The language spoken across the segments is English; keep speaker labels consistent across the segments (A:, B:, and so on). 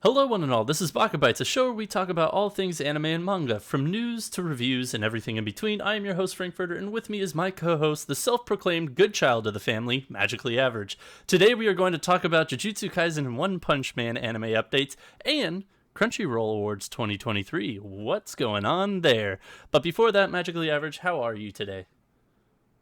A: Hello one and all, this is Baka&Co, a show where we talk about all things anime and manga, from news to reviews and everything in between. I am your host, Frankfurter, and with me is my co-host, the self-proclaimed good child of the family, Magically Average. Today we are going to talk about Jujutsu Kaisen and One Punch Man anime updates, and Crunchyroll Awards 2023. What's going on there? But before that, Magically Average, how are you today?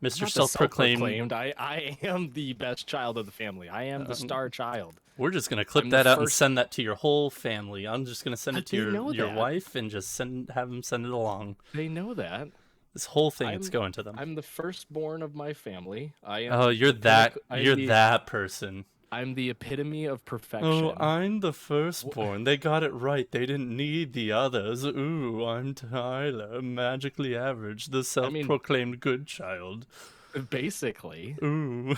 A: Mr. Self-proclaimed.
B: I am the best child of the family. I am the star child.
A: We're just going to clip that out and send that to your whole family. I'm just going to send it to your wife and just have them send it along.
B: They know that.
A: This whole thing is going to them.
B: I'm the firstborn of my family. I am.
A: Oh, you're that person.
B: I'm the epitome of perfection.
A: Oh, I'm the firstborn. They got it right. They didn't need the others. Ooh, I'm Tyler, Magically Average, the self-proclaimed good child.
B: Basically.
A: Ooh.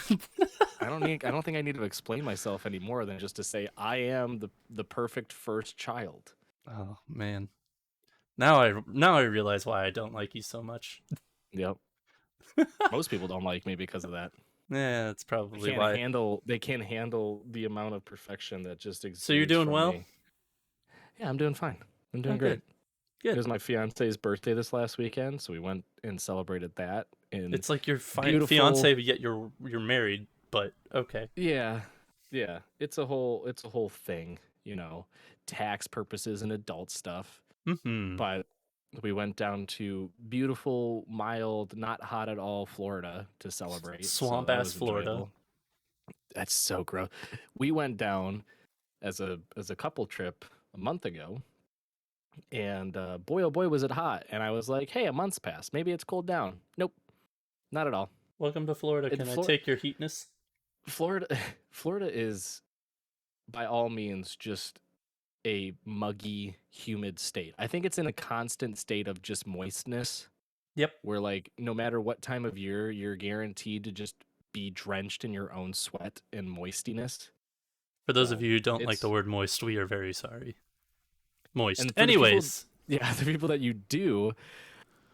B: I don't think I need to explain myself any more than just to say I am the perfect first child.
A: Oh man. Now I realize why I don't like you so much.
B: Yep. Most people don't like me because of that.
A: Yeah, that's probably why.
B: They can't handle the amount of perfection that just exists.
A: So you're doing well?
B: Me. Yeah, I'm doing fine. I'm doing great. Good. It was my fiance's birthday this last weekend, so we went and celebrated that. And
A: it's like your fiance, yet you're married. But okay.
B: Yeah. It's a whole thing, tax purposes and adult stuff.
A: Mm-hmm.
B: But we went down to beautiful, mild, not hot at all Florida to celebrate.
A: Swamp ass Florida.
B: Enjoyable. That's so gross. We went down as a couple trip a month ago. And boy, oh boy, was it hot. And I was like, hey, a month's passed. Maybe it's cooled down. Nope, not at all.
A: Welcome to Florida. Can I take your heatness?
B: Florida is, by all means, just a muggy, humid state. I think it's in a constant state of just moistness.
A: Yep.
B: Where, like, no matter what time of year, you're guaranteed to just be drenched in your own sweat and moistiness.
A: For those of you who don't like the word moist, we are very sorry. Moist.
B: And
A: anyways,
B: the people that you do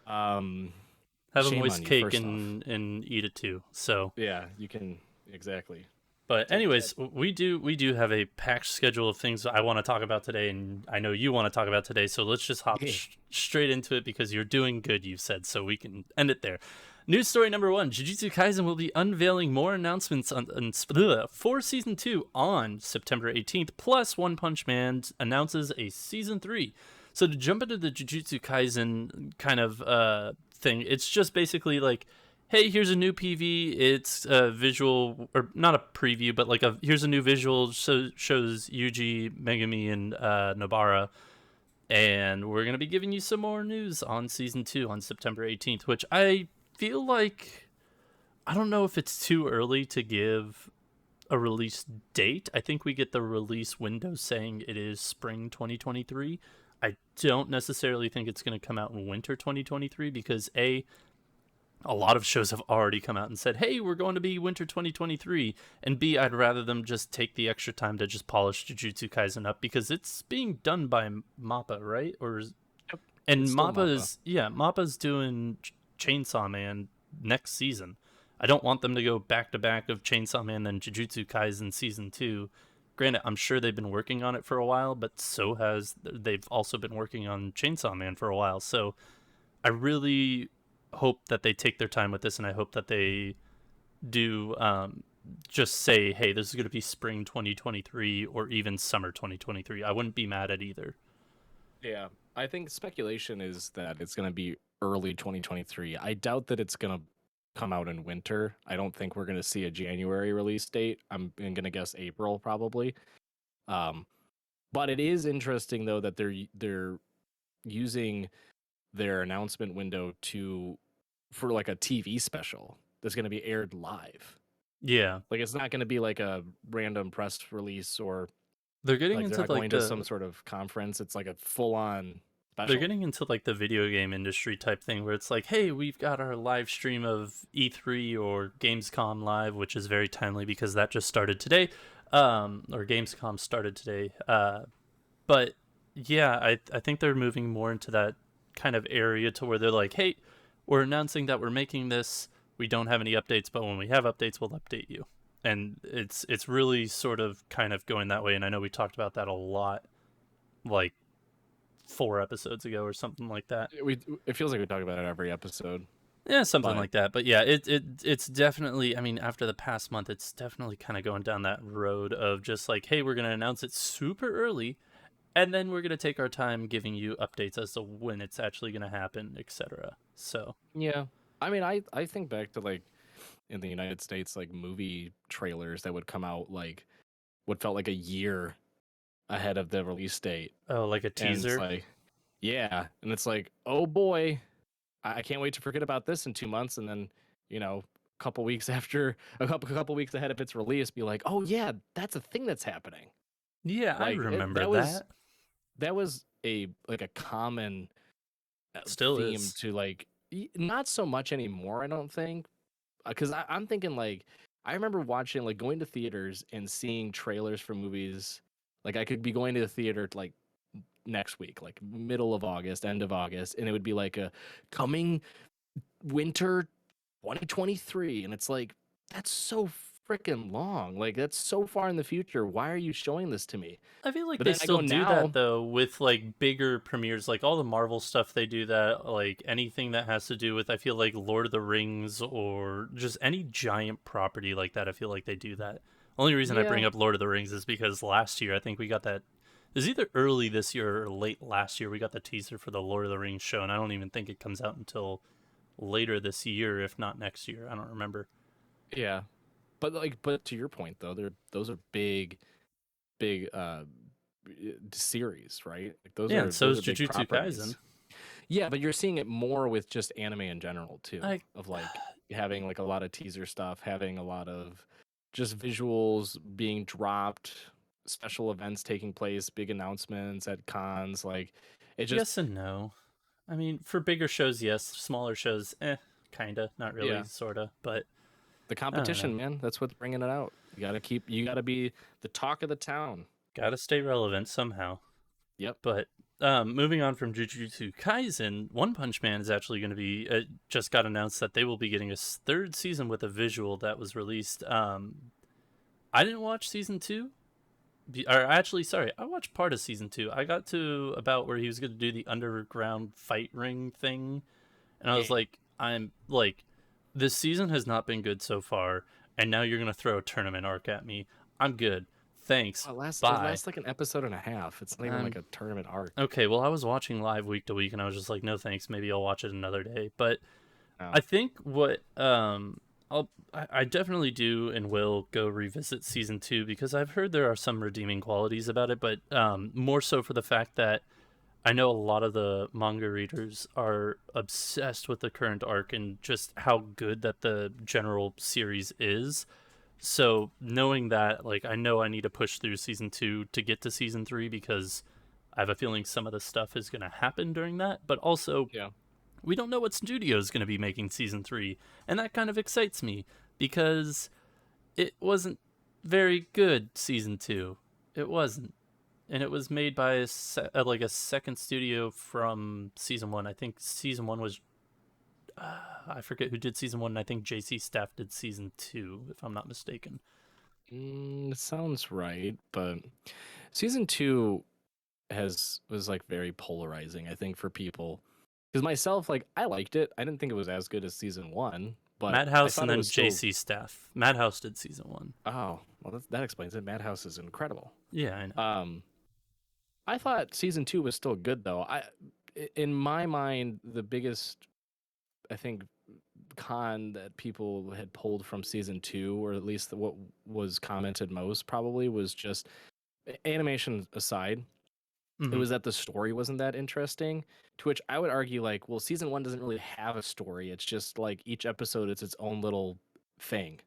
A: have a moist cake and eat it too. So
B: yeah, you can exactly.
A: But anyways, we do have a packed schedule of things I want to talk about today, and I know you want to talk about today. So let's just hop straight into it because you're doing good, you said, so we can end it there. News story number 1, Jujutsu Kaisen will be unveiling more announcements for Season 2 on September 18th, plus One Punch Man announces a Season 3. So to jump into the Jujutsu Kaisen kind of thing, it's just basically like, hey, here's a new PV, it's a visual, or not a preview, but like here's a new visual, shows Yuji, Megumi, and Nobara, and we're going to be giving you some more news on Season 2 on September 18th, which I feel like, I don't know if it's too early to give a release date. I think we get the release window saying it is spring 2023. I don't necessarily think it's going to come out in winter 2023 because a lot of shows have already come out and said, hey, we're going to be winter 2023, and B, I'd rather them just take the extra time to just polish Jujutsu Kaisen up because it's being done by MAPPA, right? And MAPPA's doing Chainsaw Man next season. I don't want them to go back to back of Chainsaw Man and Jujutsu Kaisen Season 2. Granted, I'm sure they've been working on it for a while, but they've also been working on Chainsaw Man for a while. So I really hope that they take their time with this, and I hope that they do just say, hey, this is going to be spring 2023 or even summer 2023. I wouldn't be mad at either.
B: Yeah, I think speculation is that it's going to be early 2023. I doubt that it's going to come out in winter. I don't think we're going to see a January release date. I'm going to guess April probably. But it is interesting though that they're using their announcement window for like a TV special that's going to be aired live.
A: Yeah,
B: like it's not going to be like a random press release or
A: they're getting into
B: going to some sort of conference. It's like a full-on special.
A: They're getting into like the video game industry type thing where it's like, hey, we've got our live stream of E3 or Gamescom Live, which is very timely because that just started today, or Gamescom started today. But yeah, I think they're moving more into that kind of area to where they're like, hey, we're announcing that we're making this. We don't have any updates, but when we have updates, we'll update you. And it's really sort of kind of going that way. And I know we talked about that a lot like 4 episodes ago or something like that.
B: It feels like we talk about it every episode.
A: Yeah, something
B: But
A: like that. But yeah, it's definitely. I mean, after the past month, it's definitely kind of going down that road of just like, hey, we're gonna announce it super early, and then we're gonna take our time giving you updates as to when it's actually gonna happen, etc. So
B: yeah, I mean, I think back to like in the United States, like movie trailers that would come out like what felt like a year ahead of the release date,
A: oh, like a
B: and it's
A: teaser.
B: like, yeah, and it's like, oh boy, I can't wait to forget about this in 2 months, and then a couple weeks after, a couple weeks ahead of its release, be like, oh yeah, that's a thing that's happening.
A: Yeah, I
B: Like
A: remember
B: that
A: that.
B: was a like a common
A: Still
B: theme
A: is.
B: to like not so much anymore, I don't think, because I'm thinking like I remember watching like going to theaters and seeing trailers for movies. Like I could be going to the theater like next week, like middle of August, end of August, and it would be like a coming winter 2023, and it's like that's so freaking long. Like that's so far in the future. Why are you showing this to me?
A: I feel like
B: But
A: they
B: then I
A: still
B: go
A: do that
B: now,
A: though with like bigger premieres, like all the Marvel stuff. They do that. Like anything that has to do with, I feel like Lord of the Rings or just any giant property like that. I feel like they do that. Only reason I
B: yeah,
A: bring up Lord of the Rings is because last year I think we got that. It was either early this year or late last year. We got the teaser for the Lord of the Rings show, and I don't even think it comes out until later this year, if not next year. I don't remember.
B: yeah. But like, but to your point though, those are big series, right? Like
A: Yeah, and so
B: those
A: is
B: are big
A: Jujutsu Kaisen.
B: properties. Yeah, but you're seeing it more with just anime in general too,
A: I
B: of like having like a lot of teaser stuff, having a lot of just visuals being dropped, special events taking place, big announcements at cons, like it just
A: yes and no. I mean, for bigger shows, yes. Smaller shows, kinda, not really,
B: yeah.
A: sorta. But
B: The
A: I don't know.
B: competition, man, that's what's bringing it out. You got to be the talk of the town.
A: Gotta stay relevant somehow.
B: Yep.
A: But moving on from Jujutsu Kaisen, One Punch Man is actually going to be just got announced that they will be getting a third season with a visual that was released. I didn't watch season two. Or actually, sorry, I watched part of season two. I got to about where he was going to do the underground fight ring thing, and I was
B: Yeah.
A: like, I'm like, this season has not been good so far, and now you're gonna throw a tournament arc at me. I'm good. Thanks.
B: It
A: Bye.
B: lasts like an episode and a half. It's not even like
A: Um.
B: a tournament arc.
A: Okay. Well, I was watching live week to week, and I was just like, no thanks. Maybe I'll watch it another day. But
B: No.
A: I think what I definitely do and will go revisit season two because I've heard there are some redeeming qualities about it, but more so for the fact that I know a lot of the manga readers are obsessed with the current arc and just how good that the general series is. So knowing that, like, I know I need to push through season two to get to season three because I have a feeling some of the stuff is going to happen during that. But also,
B: Yeah.
A: we don't know what studio is going to be making season three, and that kind of excites me because it wasn't very good. Season two, it wasn't, and it was made by like a second studio from season one. I think season one was I forget who did season one. And I think JC Staff did season two, if I'm not mistaken.
B: It sounds right, but season two was like very polarizing, I think, for people. Because myself, like, I liked it. I didn't think it was as good as season one, but I
A: Madhouse
B: thought
A: and
B: it
A: then
B: was still.
A: JC Staff. Madhouse did season one.
B: Oh, well, that explains it. Madhouse is incredible.
A: Yeah, I know.
B: Um, I thought season two was still good though. In my mind, the biggest, I think, con that people had pulled from season two, or at least what was commented most, probably was just animation aside. It
A: Mm-hmm.
B: was that the story wasn't that interesting. To which I would argue, like, well, season one doesn't really have a story. It's just like each episode, it's its own little thing.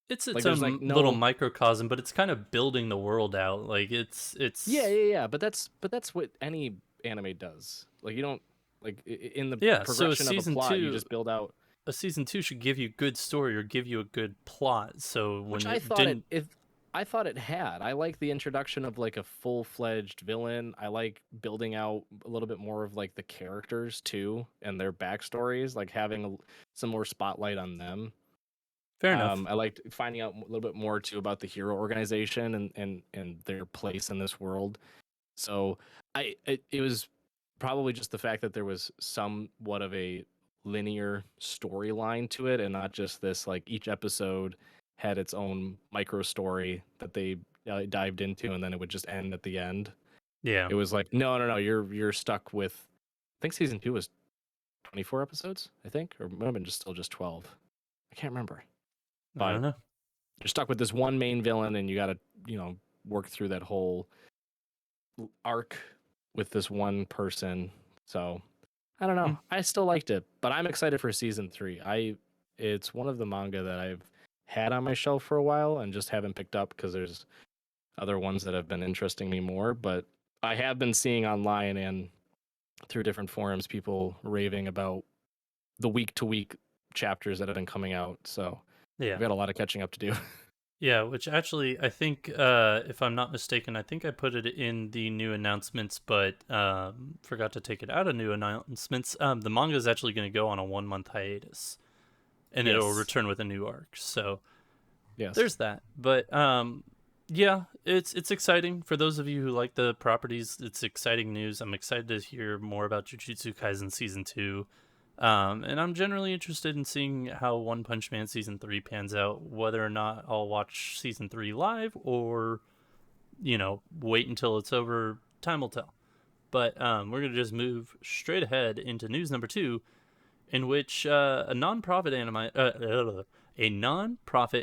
A: It's
B: Like,
A: its
B: there's like
A: own little
B: no.
A: microcosm, but it's kind of building the world out. Like
B: Yeah,
A: it's
B: yeah, yeah. But that's what any anime does. Like, you don't like in the
A: yeah. So
B: progression of a plot, you just build out.
A: a season two should give you good story or give you a good plot. So
B: Which
A: when
B: I
A: it
B: thought
A: didn't,
B: I thought it had. I like the introduction of like a full-fledged villain. I like building out a little bit more of like the characters too and their backstories, like having some more spotlight on them.
A: fair enough.
B: I liked finding out a little bit more too about the hero organization and their place in this world. So It was probably just the fact that there was somewhat of a linear storyline to it, and not just this like each episode had its own micro story that they dived into, and then it would just end at the end.
A: Yeah.
B: It was like, no, you're stuck with. I think season 2 was 24 episodes. I think, or it might have been just 12. I can't remember,
A: I don't
B: but
A: know.
B: you're stuck with this one main villain, and you got to work through that whole arc with this one person. So I don't know.
A: Mm.
B: I still liked it, but I'm excited for season 3. It's one of the manga that I've had on my shelf for a while and just haven't picked up because there's other ones that have been interesting me more. But I have been seeing online and through different forums people raving about the week to week chapters that have been coming out. So
A: Yeah.
B: I've got a lot of catching up to do.
A: Yeah, which actually I think, if I'm not mistaken, I think I put it in the new announcements, but forgot to take it out of new announcements. The manga is actually going to go on a 1 month hiatus, and it'll
B: Yes.
A: return with a new arc. So
B: Yes.
A: there's that. But yeah, it's exciting for those of you who like the properties. It's exciting news. I'm excited to hear more about Jujutsu Kaisen season 2. And I'm generally interested in seeing how One Punch Man season 3 pans out, whether or not I'll watch season 3 live or, wait until it's over. Time will tell. But we're going to just move straight ahead into news number 2, in which a non-profit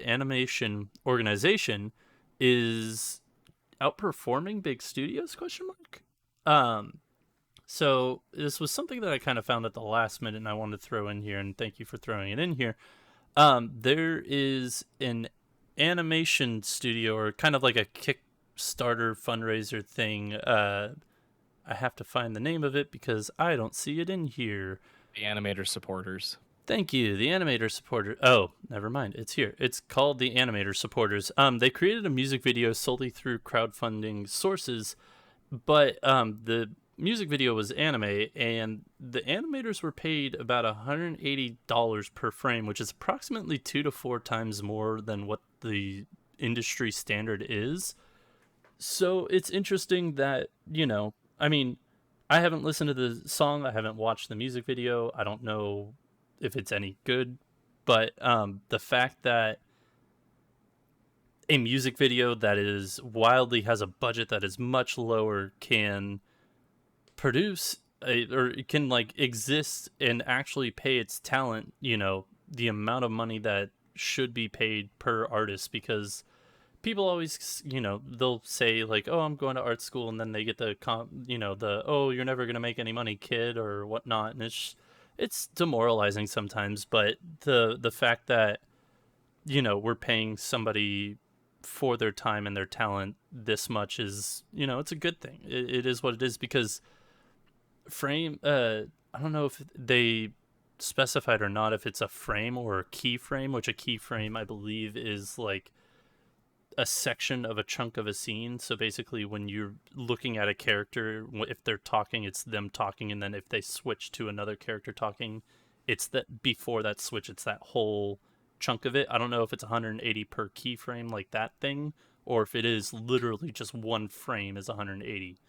A: animation organization is outperforming big studios? Question mark. So this was something that I kind of found at the last minute, and I wanted to throw in here. And thank you for throwing it in here. There is an animation studio, or kind of like a Kickstarter fundraiser thing. I have to find the name of it because I don't see it in here.
B: The animator supporters.
A: Thank you, the animator supporter. Oh, never mind. It's here. It's called the Animator Supporters. They created a music video solely through crowdfunding sources, but the music video was anime, and the animators were paid about $180 per frame, which is approximately 2 to 4 times more than what the industry standard is. So it's interesting that, I mean, I haven't listened to the song, I haven't watched the music video, I don't know if it's any good, but the fact that a music video that is wildly has a budget that is much lower can produce or can like exist and actually pay its talent, the amount of money that should be paid per artist, because people always, they'll say like, oh, I'm going to art school, and then they get the oh, you're never going to make any money, kid, or whatnot. And it's demoralizing sometimes, but the fact that, we're paying somebody for their time and their talent this much is, it's a good thing. It is what it is, because frame, I don't know if they specified or not if it's a frame or a keyframe, which a keyframe I believe is like a section of a chunk of a scene. So basically when you're looking at a character, if they're talking, it's them talking, and then if they switch to another character talking, it's that before that switch, it's that whole chunk of it. I don't know if it's 180 per keyframe like that thing, or if it is literally just one frame is 180.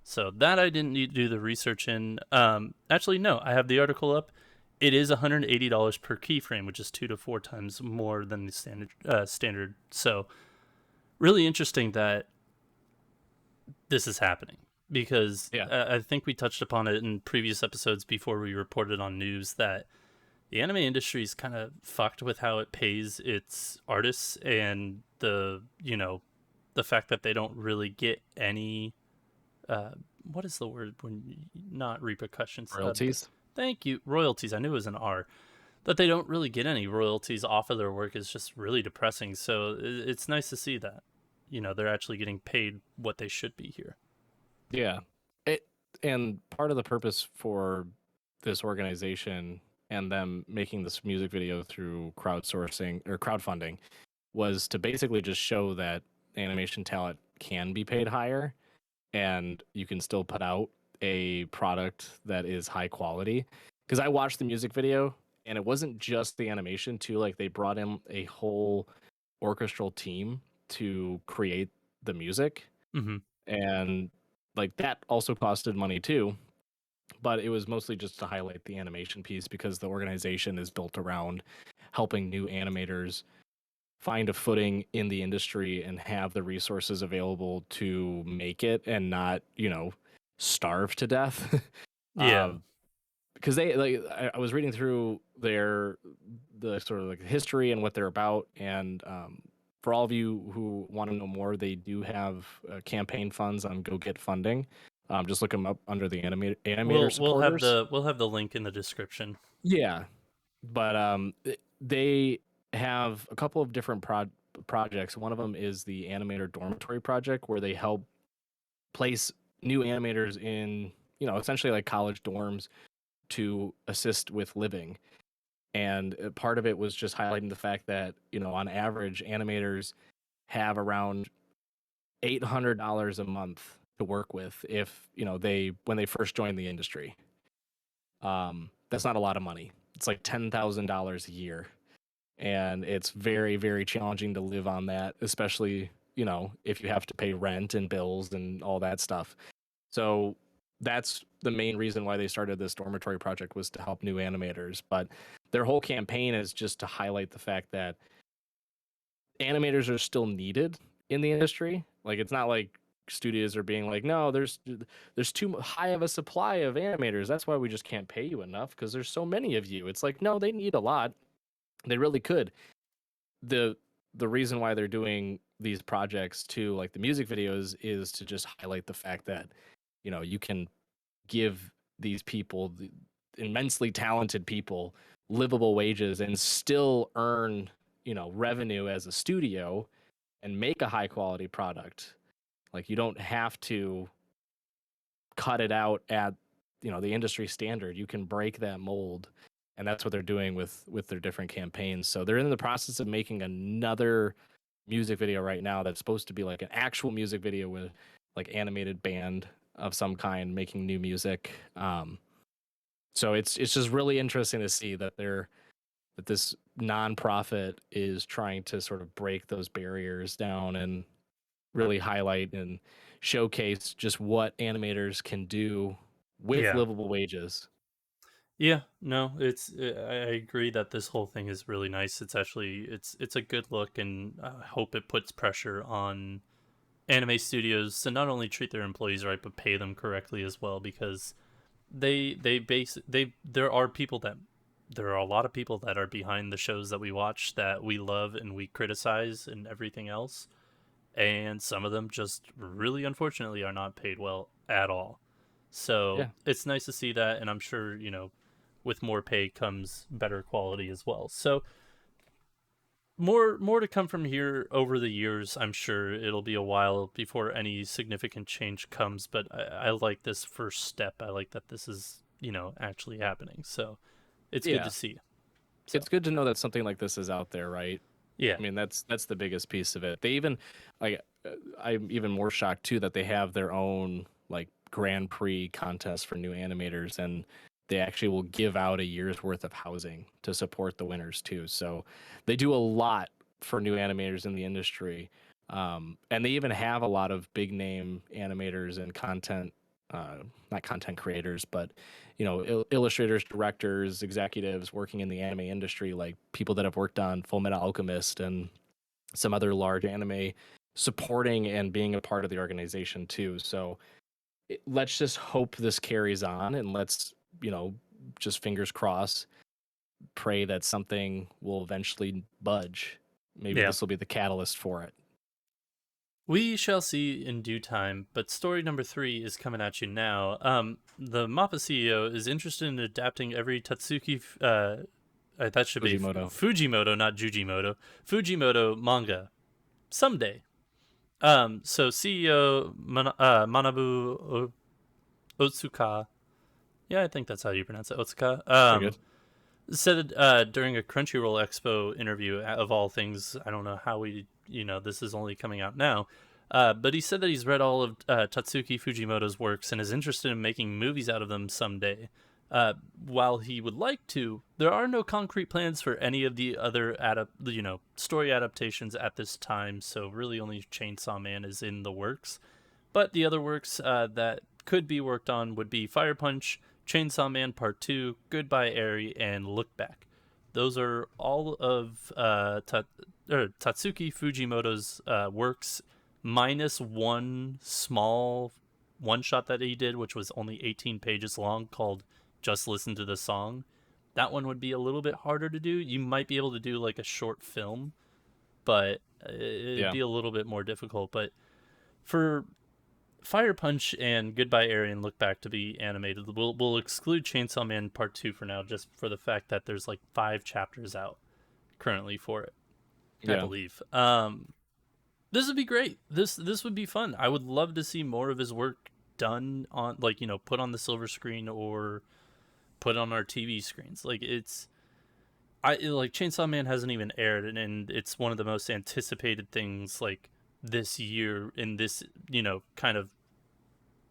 A: So that I didn't need to do the research in. Actually, no, I have the article up. It is $180 per keyframe, which is 2 to 4 times more than the standard. So really interesting that this is happening, because I think we touched upon it in previous episodes before we reported on news that the anime industry is kind of fucked with how it pays its artists, and the fact that they don't really get any what is the word when not repercussions,
B: Royalties.
A: thank you, royalties. I knew it was an R. That they don't really get any royalties off of their work is just really depressing. So it's nice to see that they're actually getting paid what they should be here.
B: Yeah. And part of the purpose for this organization and them making this music video through crowdsourcing or crowdfunding was to basically just show that animation talent can be paid higher, and you can still put out a product that is high quality. Because I watched the music video, and it wasn't just the animation too. Like, they brought in a whole orchestral team to create the music.
A: Mm-hmm.
B: And like that also costed money too, but it was mostly just to highlight the animation piece because the organization is built around helping new animators find a footing in the industry and have the resources available to make it and not, starve to death.
A: Yeah.
B: Because they like I was reading through the sort of like history and what they're about, and for all of you who want to know more, they do have campaign funds on Go Get Funding. Just look them up under the animator supporters.
A: We'll have the link in the description.
B: Yeah, but they have a couple of different projects. One of them is the Animator Dormitory Project, where they help place new animators in, essentially like college dorms to assist with living. And part of it was just highlighting the fact that, on average, animators have around $800 a month to work with if, when they first join the industry. That's not a lot of money. It's like $10,000 a year. And it's very, very challenging to live on that, especially, if you have to pay rent and bills and all that stuff. So that's the main reason why they started this dormitory project, was to help new animators. But their whole campaign is just to highlight the fact that animators are still needed in the industry. Like, it's not like studios are being like, no, there's too high of a supply of animators. That's why we just can't pay you enough, because there's so many of you. It's like, no, they need a lot. They really could. The reason why they're doing these projects too, like the music videos, is to just highlight the fact that, you can give these people, the immensely talented people, livable wages and still earn, revenue as a studio and make a high quality product. Like, you don't have to cut it out at, the industry standard. You can break that mold. And that's what they're doing with their different campaigns. So they're in the process of making another music video right now that's supposed to be like an actual music video with like animated band of some kind making new music. So it's just really interesting to see that this nonprofit is trying to sort of break those barriers down and really highlight and showcase just what animators can do with
A: Yeah.
B: livable wages.
A: Yeah, no, I agree that this whole thing is really nice. It's actually it's a good look, and I hope it puts pressure on anime studios to not only treat their employees right but pay them correctly as well, because there are people that there are a lot of people that are behind the shows that we watch that we love and we criticize and everything else, and some of them just really unfortunately are not paid well at all. So
B: Yeah.
A: it's nice to see that, and I'm sure, with more pay comes better quality as well. So more to come from here over the years. I'm sure it'll be a while before any significant change comes, but I like this first step. I like that this is, actually happening. So it's good to
B: Yeah.
A: see. So
B: It's good to know that something like this is out there, right?
A: yeah.
B: I mean, that's the biggest piece of it. They even like I'm even more shocked too that they have their own like Grand Prix contest for new animators, and they actually will give out a year's worth of housing to support the winners too. So they do a lot for new animators in the industry, and they even have a lot of big name animators and content. Not content creators, but illustrators, directors, executives working in the anime industry, like people that have worked on Full Metal Alchemist and some other large anime, supporting and being a part of the organization too. So let's just hope this carries on, and let's, just fingers crossed, pray that something will eventually budge. Maybe
A: Yeah.
B: this will be the catalyst for it.
A: We shall see in due time, but story number 3 is coming at you now. The MAPPA CEO is interested in adapting every Tatsuki that should be
B: Fujimoto.
A: Fujimoto, not Jujimoto. Fujimoto manga someday. So CEO Manabu Otsuka, yeah, I think that's how you pronounce it, Otsuka,
B: Pretty good.
A: said during a Crunchyroll Expo interview, of all things, I don't know how this is only coming out now, but he said that he's read all of Tatsuki Fujimoto's works and is interested in making movies out of them someday. While he would like to, there are no concrete plans for any of the other story adaptations at this time. So really, only Chainsaw Man is in the works. But the other works that could be worked on would be Fire Punch, Chainsaw Man Part 2, Goodbye Eri, and Look Back. Those are all of Tatsuki Fujimoto's works, minus one small one shot that he did, which was only 18 pages long, called Just Listen to the Song. That one would be a little bit harder to do. You might be able to do like a short film, but it'd
B: Yeah.
A: be a little bit more difficult. But for Fire Punch and Goodbye Eri and Look Back to be animated, we'll exclude Chainsaw Man Part 2 for now, just for the fact that there's like 5 chapters out currently for it, I
B: Yeah.
A: believe. This would be great. This would be fun. I would love to see more of his work done on, like, put on the silver screen or put on our TV screens. Like, like Chainsaw Man hasn't even aired, and it's one of the most anticipated things like this year in this kind of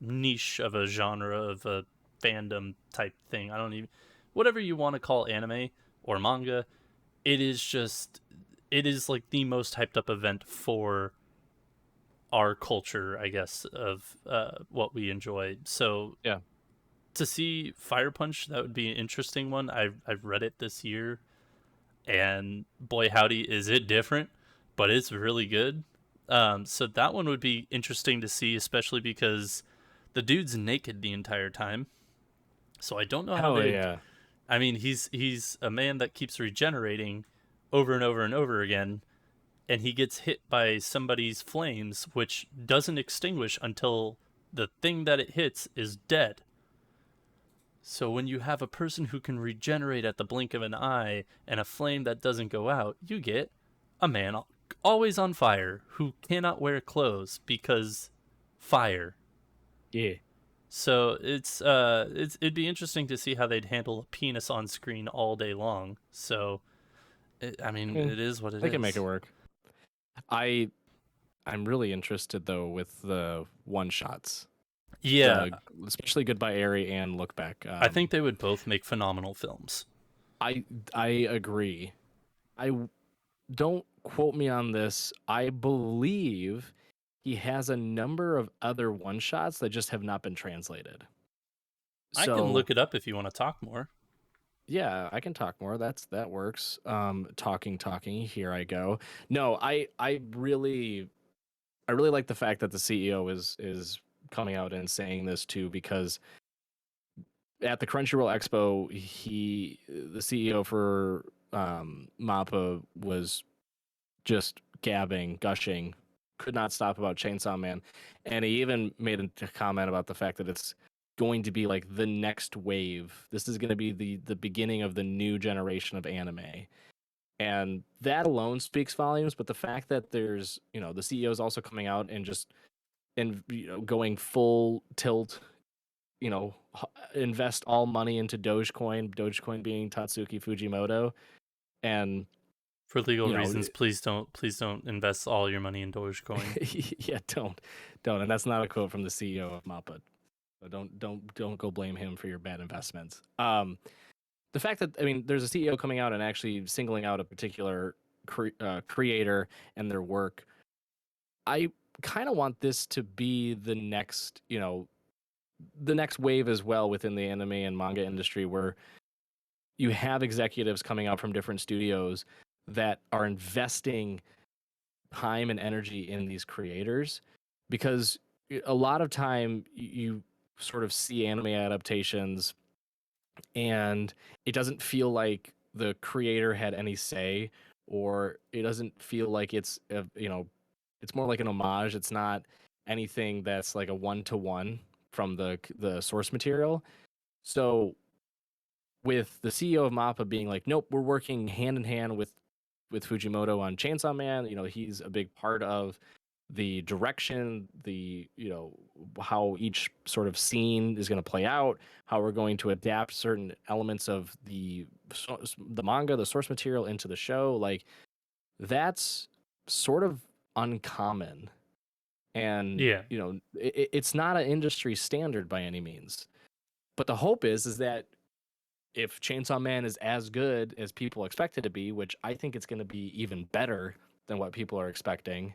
A: niche of a genre of a fandom type thing. I don't even, whatever you want to call anime or manga, it is like the most hyped up event for our culture, I guess, of what we enjoy. So
B: Yeah.
A: to see Fire Punch, that would be an interesting one. I've read it this year, and boy howdy is it different, but it's really good. So that one would be interesting to see, especially because the dude's naked the entire time. So I don't know how
B: Hell
A: they.
B: yeah.
A: I mean, he's a man that keeps regenerating over and over and over again, and he gets hit by somebody's flames, which doesn't extinguish until the thing that it hits is dead. So when you have a person who can regenerate at the blink of an eye and a flame that doesn't go out, you get a man always on fire who cannot wear clothes because fire.
B: Yeah.
A: So it'd be interesting to see how they'd handle a penis on screen all day long. So I mean,
B: I mean,
A: it is what it
B: they
A: is.
B: can make it work. I'm really interested though with the one shots.
A: Yeah,
B: Especially Goodbye Eri and Look Back.
A: I think they would both make phenomenal films.
B: I agree. Don't quote me on this. I believe he has a number of other one shots that just have not been translated.
A: I can
B: So
A: look it up if you want to talk more.
B: yeah, I can talk more. That works. Talking. Here I go. No, I really like the fact that the CEO is coming out and saying this too, because at the Crunchyroll Expo, the CEO for MAPPA was just gushing, could not stop about Chainsaw Man, and he even made a comment about the fact that it's going to be like the next wave. This is going to be the beginning of the new generation of anime, and that alone speaks volumes. But the fact that there's the CEO is also coming out and just going full tilt, invest all money into Dogecoin being Tatsuki Fujimoto, and
A: For legal
B: you know
A: reasons, please don't invest all your money in Dogecoin.
B: yeah, don't, and that's not a quote from the CEO of MAPPA. So don't go blame him for your bad investments. The fact that there's a CEO coming out and actually singling out a particular creator and their work, I kind of want this to be the next wave as well within the anime and manga industry, where you have executives coming out from different studios that are investing time and energy in these creators, because a lot of time you sort of see anime adaptations and it doesn't feel like the creator had any say, or it doesn't feel like it's more like an homage. It's not anything that's like a one-to-one from the source material. So with the CEO of MAPPA being like, nope, we're working hand in hand with Fujimoto on Chainsaw Man. He's a big part of the direction, how each sort of scene is going to play out, how we're going to adapt certain elements of the manga, the source material into the show. Like, that's sort of uncommon, and
A: Yeah.
B: it's not an industry standard by any means. But the hope is that if Chainsaw Man is as good as people expect it to be, which I think it's going to be even better than what people are expecting,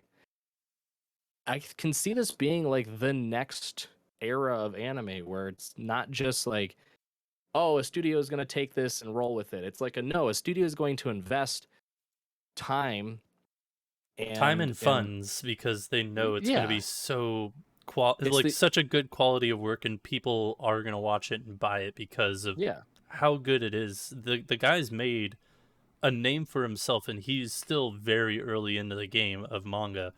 B: I can see this being like the next era of anime where it's not just like, oh, a studio is going to take this and roll with it. It's like a studio is going to invest time
A: Time
B: and
A: and funds because they know it's going to be
B: yeah,
A: so
B: it's
A: like
B: the
A: such a good quality of work, and people are going to watch it and buy it because of
B: yeah.
A: how good it is. The guy's made a name for himself, and he's still very early into the game of manga.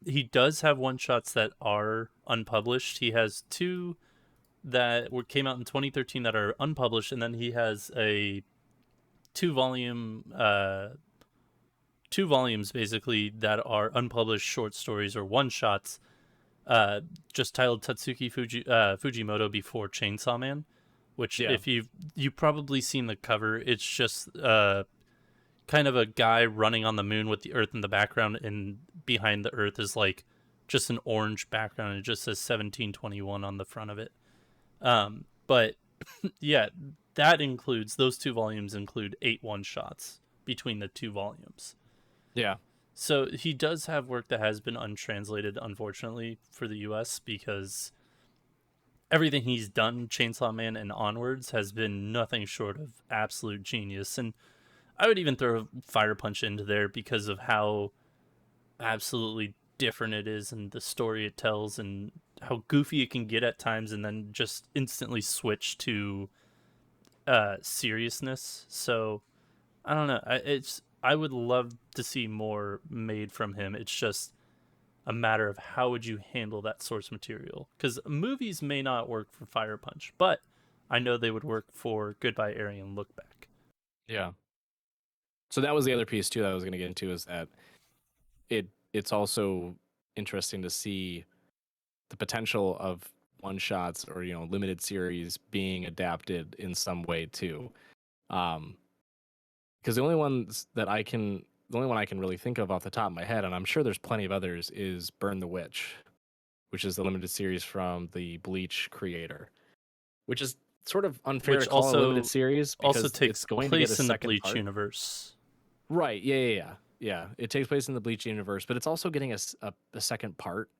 A: He does have one shots that are unpublished. He has two that came out in 2013 that are unpublished, and then he has a two volume two volumes basically that are unpublished short stories or one shots, just titled Tatsuki Fujimoto Before Chainsaw Man, which
B: Yeah.
A: if you've probably seen the cover, it's just kind of a guy running on the moon with the earth in the background, and behind the earth is like just an orange background. It just says 1721 on the front of it. But yeah, that includes those two volumes include 8 one shots between the two volumes.
B: Yeah.
A: So he does have work that has been untranslated, unfortunately, for the US, because everything he's done, Chainsaw Man and onwards, has been nothing short of absolute genius. And I would even throw Fire Punch into there because of how absolutely different it is and the story it tells and how goofy it can get at times and then just instantly switch to seriousness. So I don't know. I would love to see more made from him. It's just a matter of how would you handle that source material, because movies may not work for Fire Punch, but I know they would work for Goodbye Eri and Look Back.
B: Yeah. So that was the other piece too that I was going to get into, is that it's also interesting to see the potential of one shots or limited series being adapted in some way too. Because the only one I can really think of off the top of my head, and I'm sure there's plenty of others, is Burn the Witch, which is the limited series from the Bleach creator, which is sort of unfair to
A: Which
B: call a limited
A: also
B: series because it's
A: takes
B: going to get a
A: place in the
B: second
A: Bleach
B: part.
A: universe.
B: Right. Yeah. Yeah. Yeah. Yeah. It takes place in the Bleach universe, but it's also getting a second part.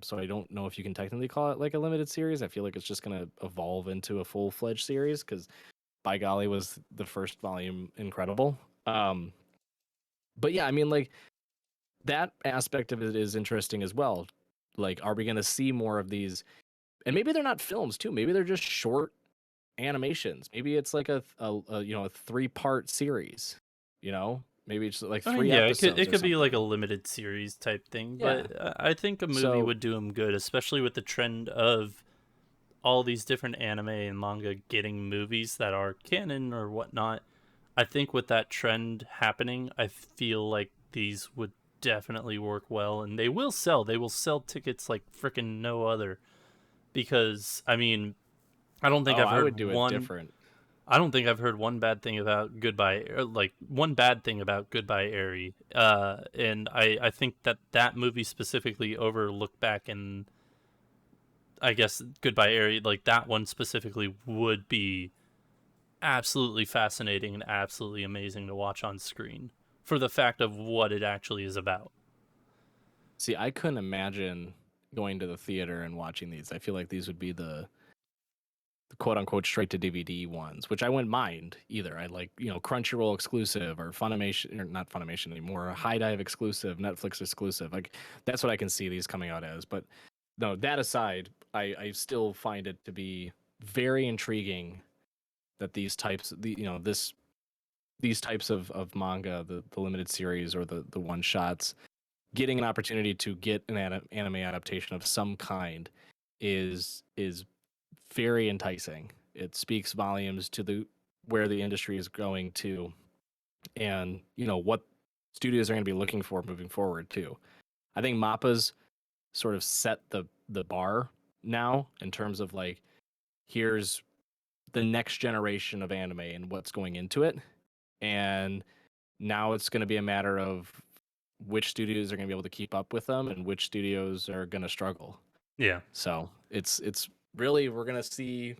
B: So I don't know if you can technically call it like a limited series. I feel like it's just going to evolve into a full fledged series because, by golly, was the first volume incredible. Um, but yeah, I mean, like that aspect of it is interesting as well. Like, are we going to see more of these? And maybe they're not films too. Maybe they're just short animations. Maybe it's like a 3-part series. Maybe it's like
A: I mean,
B: 3
A: yeah,
B: episodes
A: it
B: or
A: could be like a
B: something.
A: limited series type thing,
B: Yeah.
A: but I think a movie
B: So
A: would do him good, especially with the trend of all these different anime and manga getting movies that are canon or whatnot. I think with that trend happening, I feel like these would definitely work well, and they will sell. They will sell tickets like freaking no other. Because I mean, I don't think
B: oh,
A: I've
B: I would
A: heard
B: do it
A: one.
B: different.
A: I don't think I've heard one bad thing about Goodbye, or like one bad thing about Goodbye Eri. And I think that movie specifically over Look Back and I guess Goodbye Eri, like that one specifically would be absolutely fascinating and absolutely amazing to watch on screen for the fact of what it actually is about.
B: See, I couldn't imagine going to the theater and watching these. I feel like these would be the quote unquote straight to DVD ones, which I wouldn't mind either. I like, Crunchyroll exclusive or Funimation, or not Funimation anymore, High Dive exclusive, Netflix exclusive. Like that's what I can see these coming out as. But no, that aside, I still find it to be very intriguing that these types of manga, the limited series or the one shots, getting an opportunity to get an anime adaptation of some kind is very enticing. It speaks volumes to the where the industry is going to, and what studios are going to be looking for moving forward too. I think Mappa's sort of set the bar now in terms of like, here's the next generation of anime and what's going into it, and now it's going to be a matter of which studios are going to be able to keep up with them and which studios are going to struggle.
A: Yeah.
B: So it's really, we're going to see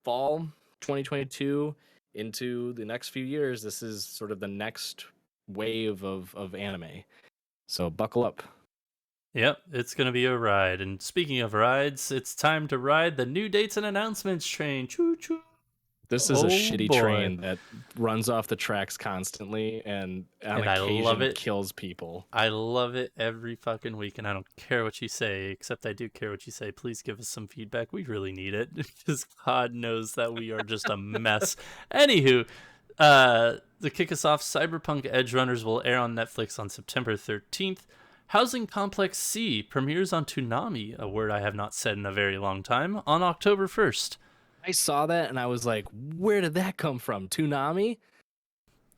B: fall 2022 into the next few years. This is sort of the next wave of anime. So buckle up.
A: Yep, it's gonna be a ride. And speaking of rides, it's time to ride the new dates and announcements train. Choo choo.
B: This is a
A: Oh
B: shitty
A: boy.
B: train that runs off the tracks constantly and on
A: And I love
B: occasion
A: it.
B: kills people.
A: I love it every fucking week, and I don't care what you say, except I do care what you say. Please give us some feedback. We really need it, because God knows that we are just a mess. Anywho, to kick us off, Cyberpunk Edge Runners will air on Netflix on September 13th. Housing Complex C premieres on Toonami, a word I have not said in a very long time, on October 1st.
B: I saw that and I was like, where did that come from? Toonami?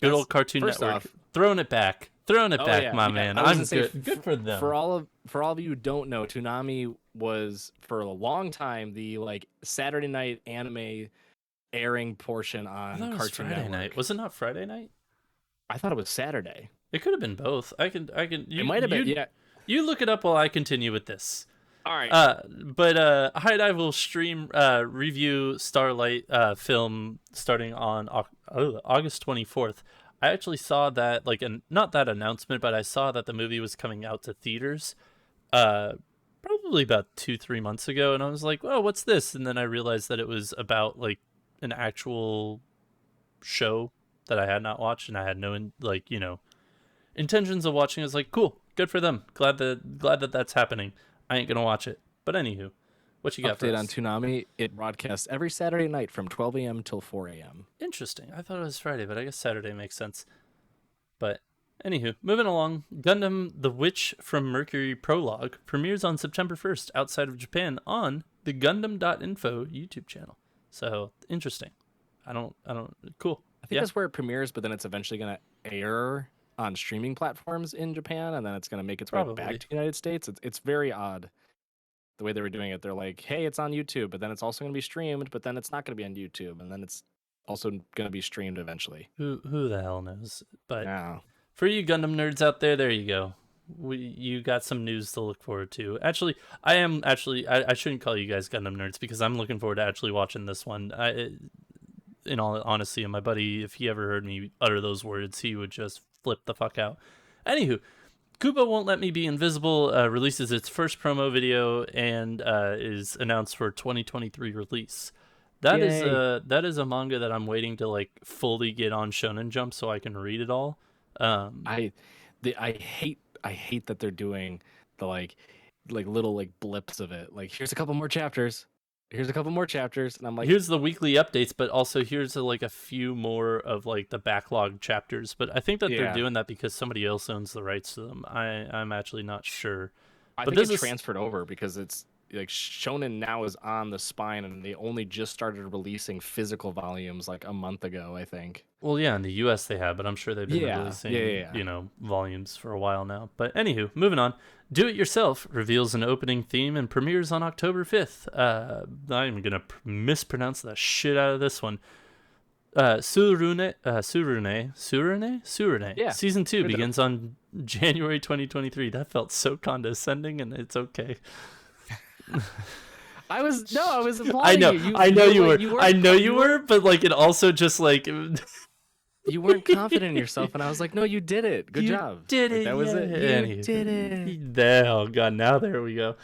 A: Good old Cartoon
B: first
A: Network.
B: off,
A: Throwing it back. Throwing it back,
B: yeah,
A: my
B: yeah.
A: man.
B: I was
A: I'm
B: gonna say,
A: good. Good for them.
B: For all of you who don't know, Toonami was for a long time the like Saturday night anime airing portion
A: I
B: on
A: thought it was
B: Cartoon
A: Friday
B: Network.
A: night. Was it not Friday night?
B: I thought it was Saturday.
A: It could have been both. I can.
B: It might have been. Yeah.
A: You look it up while I continue with this.
B: All right.
A: But High Dive will stream review Starlight film starting on August 24th. I actually saw that, like, not that announcement, but I saw that the movie was coming out to theaters probably about 2-3 months ago, and I was like, oh, what's this? And then I realized that it was about, like, an actual show that I had not watched, and I had no intentions of watching. I was like, cool, good for them. Glad that that's happening. I ain't gonna watch it. But anywho, what you got for
B: Update
A: us?
B: on Toonami. It broadcasts every Saturday night from 12 a.m. till 4 a.m.
A: Interesting. I thought it was Friday, but I guess Saturday makes sense. But anywho, moving along, Gundam The Witch from Mercury Prologue premieres on September 1st outside of Japan on the Gundam.info YouTube channel. So interesting. Cool.
B: I think that's where it premieres, but then it's eventually going to air on streaming platforms in Japan, and then it's going to make its way back to the United States. It's very odd the way they were doing it. They're like, hey, it's on YouTube, but then it's also going to be streamed, but then it's not going to be on YouTube, and then it's also going to be streamed eventually.
A: Who the hell knows? But
B: yeah.
A: For you Gundam nerds out there you go. You got some news to look forward to. Actually, I shouldn't call you guys Gundam nerds, because I'm looking forward to actually watching this one. In all honesty, and my buddy, if he ever heard me utter those words, he would just flip the fuck out. Anywho, Kubo Won't Let Me Be Invisible releases its first promo video and is announced for 2023 release. That is a manga that I'm waiting to like fully get on Shonen Jump so I can read it all.
B: I hate that they're doing the like little like blips of it. Like, here's a couple more chapters. Here's a couple more chapters, and I'm like,
A: here's the weekly updates, but also here's a few more of like the backlog chapters. But I think that they're doing that because somebody else owns the rights to them. I'm actually not sure.
B: I think it's transferred over because it's like Shonen now is on the spine, and they only just started releasing physical volumes like a month ago, I think.
A: Well, yeah, in the US they have, but I'm sure they've been releasing volumes for a while now. But anywho, moving on. Do It Yourself reveals an opening theme and premieres on October 5th. I'm going to mispronounce the shit out of this one. Surune.
B: Yeah,
A: Season 2 begins on January 2023. That felt so condescending, and it's okay.
B: I was applauding
A: I know you were, but like it also just like
B: you weren't confident in yourself, and I was like, no, you did it. Good job.
A: Did it.
B: That was it.
A: You did it. Oh god, now there we go.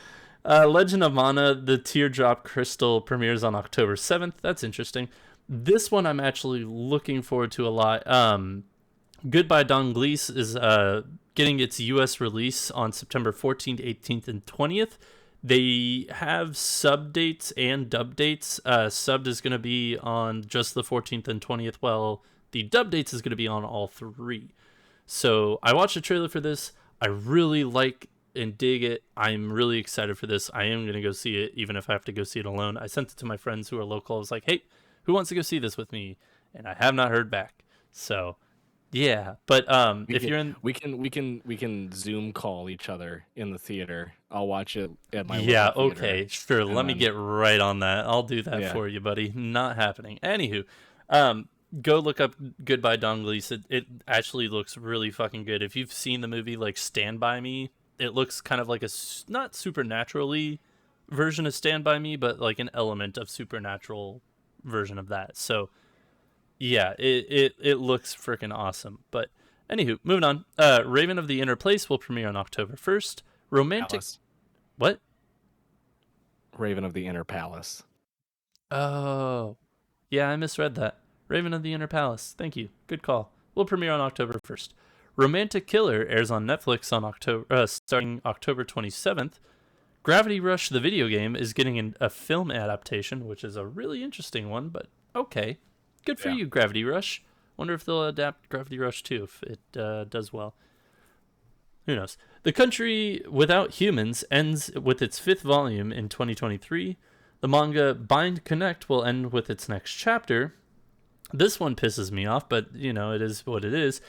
A: Legend of Mana, the Teardrop Crystal premieres on October 7th. That's interesting. This one I'm actually looking forward to a lot. Goodbye Don Glees is getting its US release on September 14th, 18th, and 20th. They have sub dates and dub dates. Subbed is going to be on just the 14th and 20th, while the dub dates is going to be on all three. So I watched a trailer for this. I really like and dig it. I'm really excited for this. I am going to go see it, even if I have to go see it alone. I sent it to my friends who are local. I was like, hey, who wants to go see this with me? And I have not heard back. So yeah, but we
B: can Zoom call each other in the theater. I'll watch it at my
A: okay, sure. Let me get right on that. I'll do that for you, buddy. Not happening. Anywho, go look up Goodbye Don Glees. It actually looks really fucking good. If you've seen the movie like Stand By Me, it looks kind of like a not supernaturally version of Stand By Me, but like an element of supernatural version of that. So yeah, it looks freaking awesome. But anywho, moving on. Raven of the Inner Place will premiere on October 1st. Romantic.
B: Palace.
A: What?
B: Raven of the Inner Palace.
A: Oh, yeah, I misread that. Raven of the Inner Palace. Thank you. Good call. Will premiere on October 1st. Romantic Killer airs on Netflix on starting October 27th. Gravity Rush, the video game, is getting a film adaptation, which is a really interesting one, but okay. Good for you, Gravity Rush. Wonder if they'll adapt Gravity Rush too, if it does well. Who knows? The Country Without Humans ends with its 5th volume in 2023. The manga Bind Connect will end with its next chapter. This one pisses me off, but, it is what it is.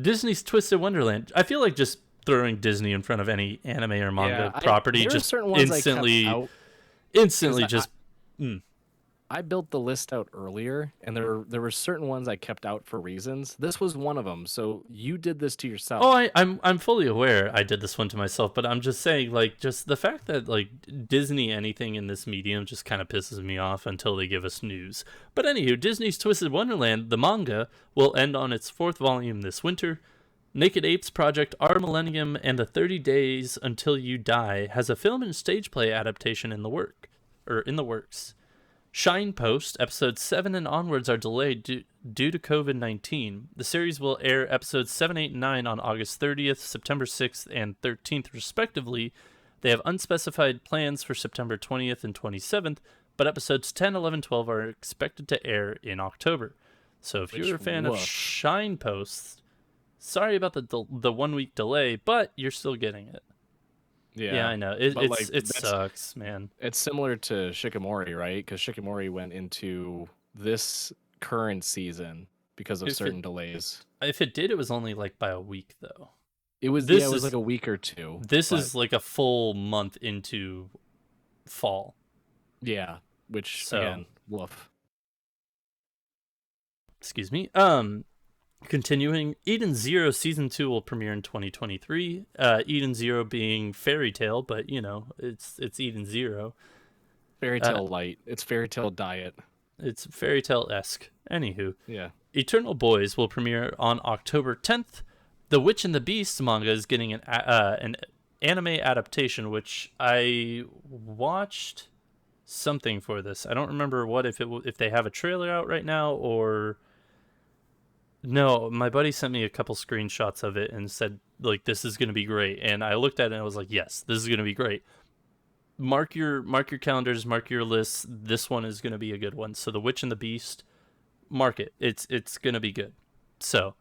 A: Disney's Twisted Wonderland. I feel like just throwing Disney in front of any anime or manga property just instantly just...
B: I built the list out earlier, and there were certain ones I kept out for reasons. This was one of them, so you did this to yourself.
A: Oh, I'm fully aware I did this one to myself, but I'm just saying, like, just the fact that, like, Disney anything in this medium just kind of pisses me off until they give us news. But anywho, Disney's Twisted Wonderland, the manga, will end on its 4th volume this winter. Naked Apes Project Our Millennium and the 30 Days Until You Die has a film and stage play adaptation in the works. Shine Post, episodes 7 and onwards are delayed due to COVID-19. The series will air episodes 7, 8, and 9 on August 30th, September 6th, and 13th, respectively. They have unspecified plans for September 20th and 27th, but episodes 10, 11, 12 are expected to air in October. So if you're a fan of Shine Post, sorry about the 1 week delay, but you're still getting it. Yeah, I know. It sucks, man.
B: It's similar to Shikamori, right? Because Shikamori went into this current season because of certain delays.
A: If it did, it was only like by a week, though.
B: It was like a week or two.
A: This is like a full month into fall.
B: Yeah, again, woof.
A: Excuse me. Continuing, Eden Zero Season 2 will premiere in 2023. Eden Zero being Fairy Tail, but, it's Eden Zero.
B: Fairy Tail light. It's Fairy Tail diet.
A: It's Fairy Tail-esque. Anywho.
B: Yeah.
A: Eternal Boys will premiere on October 10th. The Witch and the Beast manga is getting an anime adaptation, which I watched something for this. I don't remember what, if they have a trailer out right now or... No, my buddy sent me a couple screenshots of it and said, like, this is going to be great. And I looked at it and I was like, yes, this is going to be great. Mark your calendars, mark your lists. This one is going to be a good one. So The Witch and the Beast, mark it. It's going to be good. So,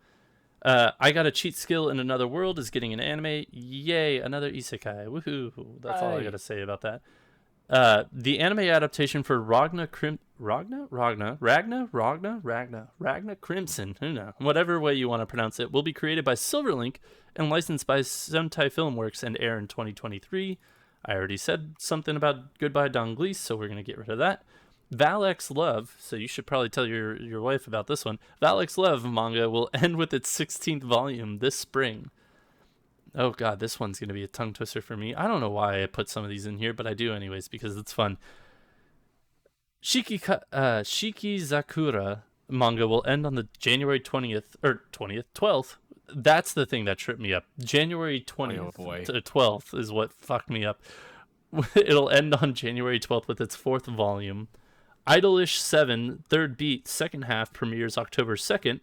A: I Got a Cheat Skill in Another World is getting an anime. Yay, another isekai. Woohoo. That's all I got to say about that. The anime adaptation for Ragna Crimson, who knows, whatever way you want to pronounce it, will be created by Silverlink and licensed by Sentai Filmworks and air in 2023. I already said something about Goodbye Donglish, so we're going to get rid of that. Valek's Love, so you should probably tell your wife about this one. Valek's Love manga will end with its 16th volume this spring. Oh god, this one's going to be a tongue twister for me. I don't know why I put some of these in here, but I do anyways because it's fun. Shikizakura manga will end on the January 12th. That's the thing that tripped me up. January 20th to 12th is what fucked me up. It'll end on January 12th with its 4th volume. Idolish 7, Third Beat, second half premieres October 2nd.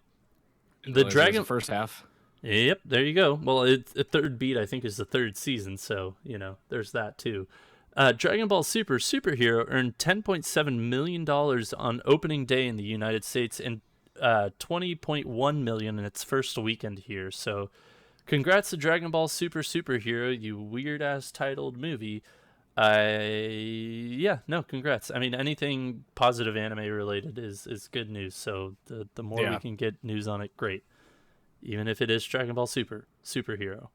A: The Dragon
B: first half.
A: Yep, there you go. Well, Third Beat, I think, is the 3rd season, so, there's that, too. Dragon Ball Super Superhero earned $10.7 million on opening day in the United States and $20.1 million in its first weekend here. So, congrats to Dragon Ball Super Superhero, you weird-ass titled movie. Congrats. I mean, anything positive anime-related is good news, so the more we can get news on it, great. Even if it is Dragon Ball Superhero.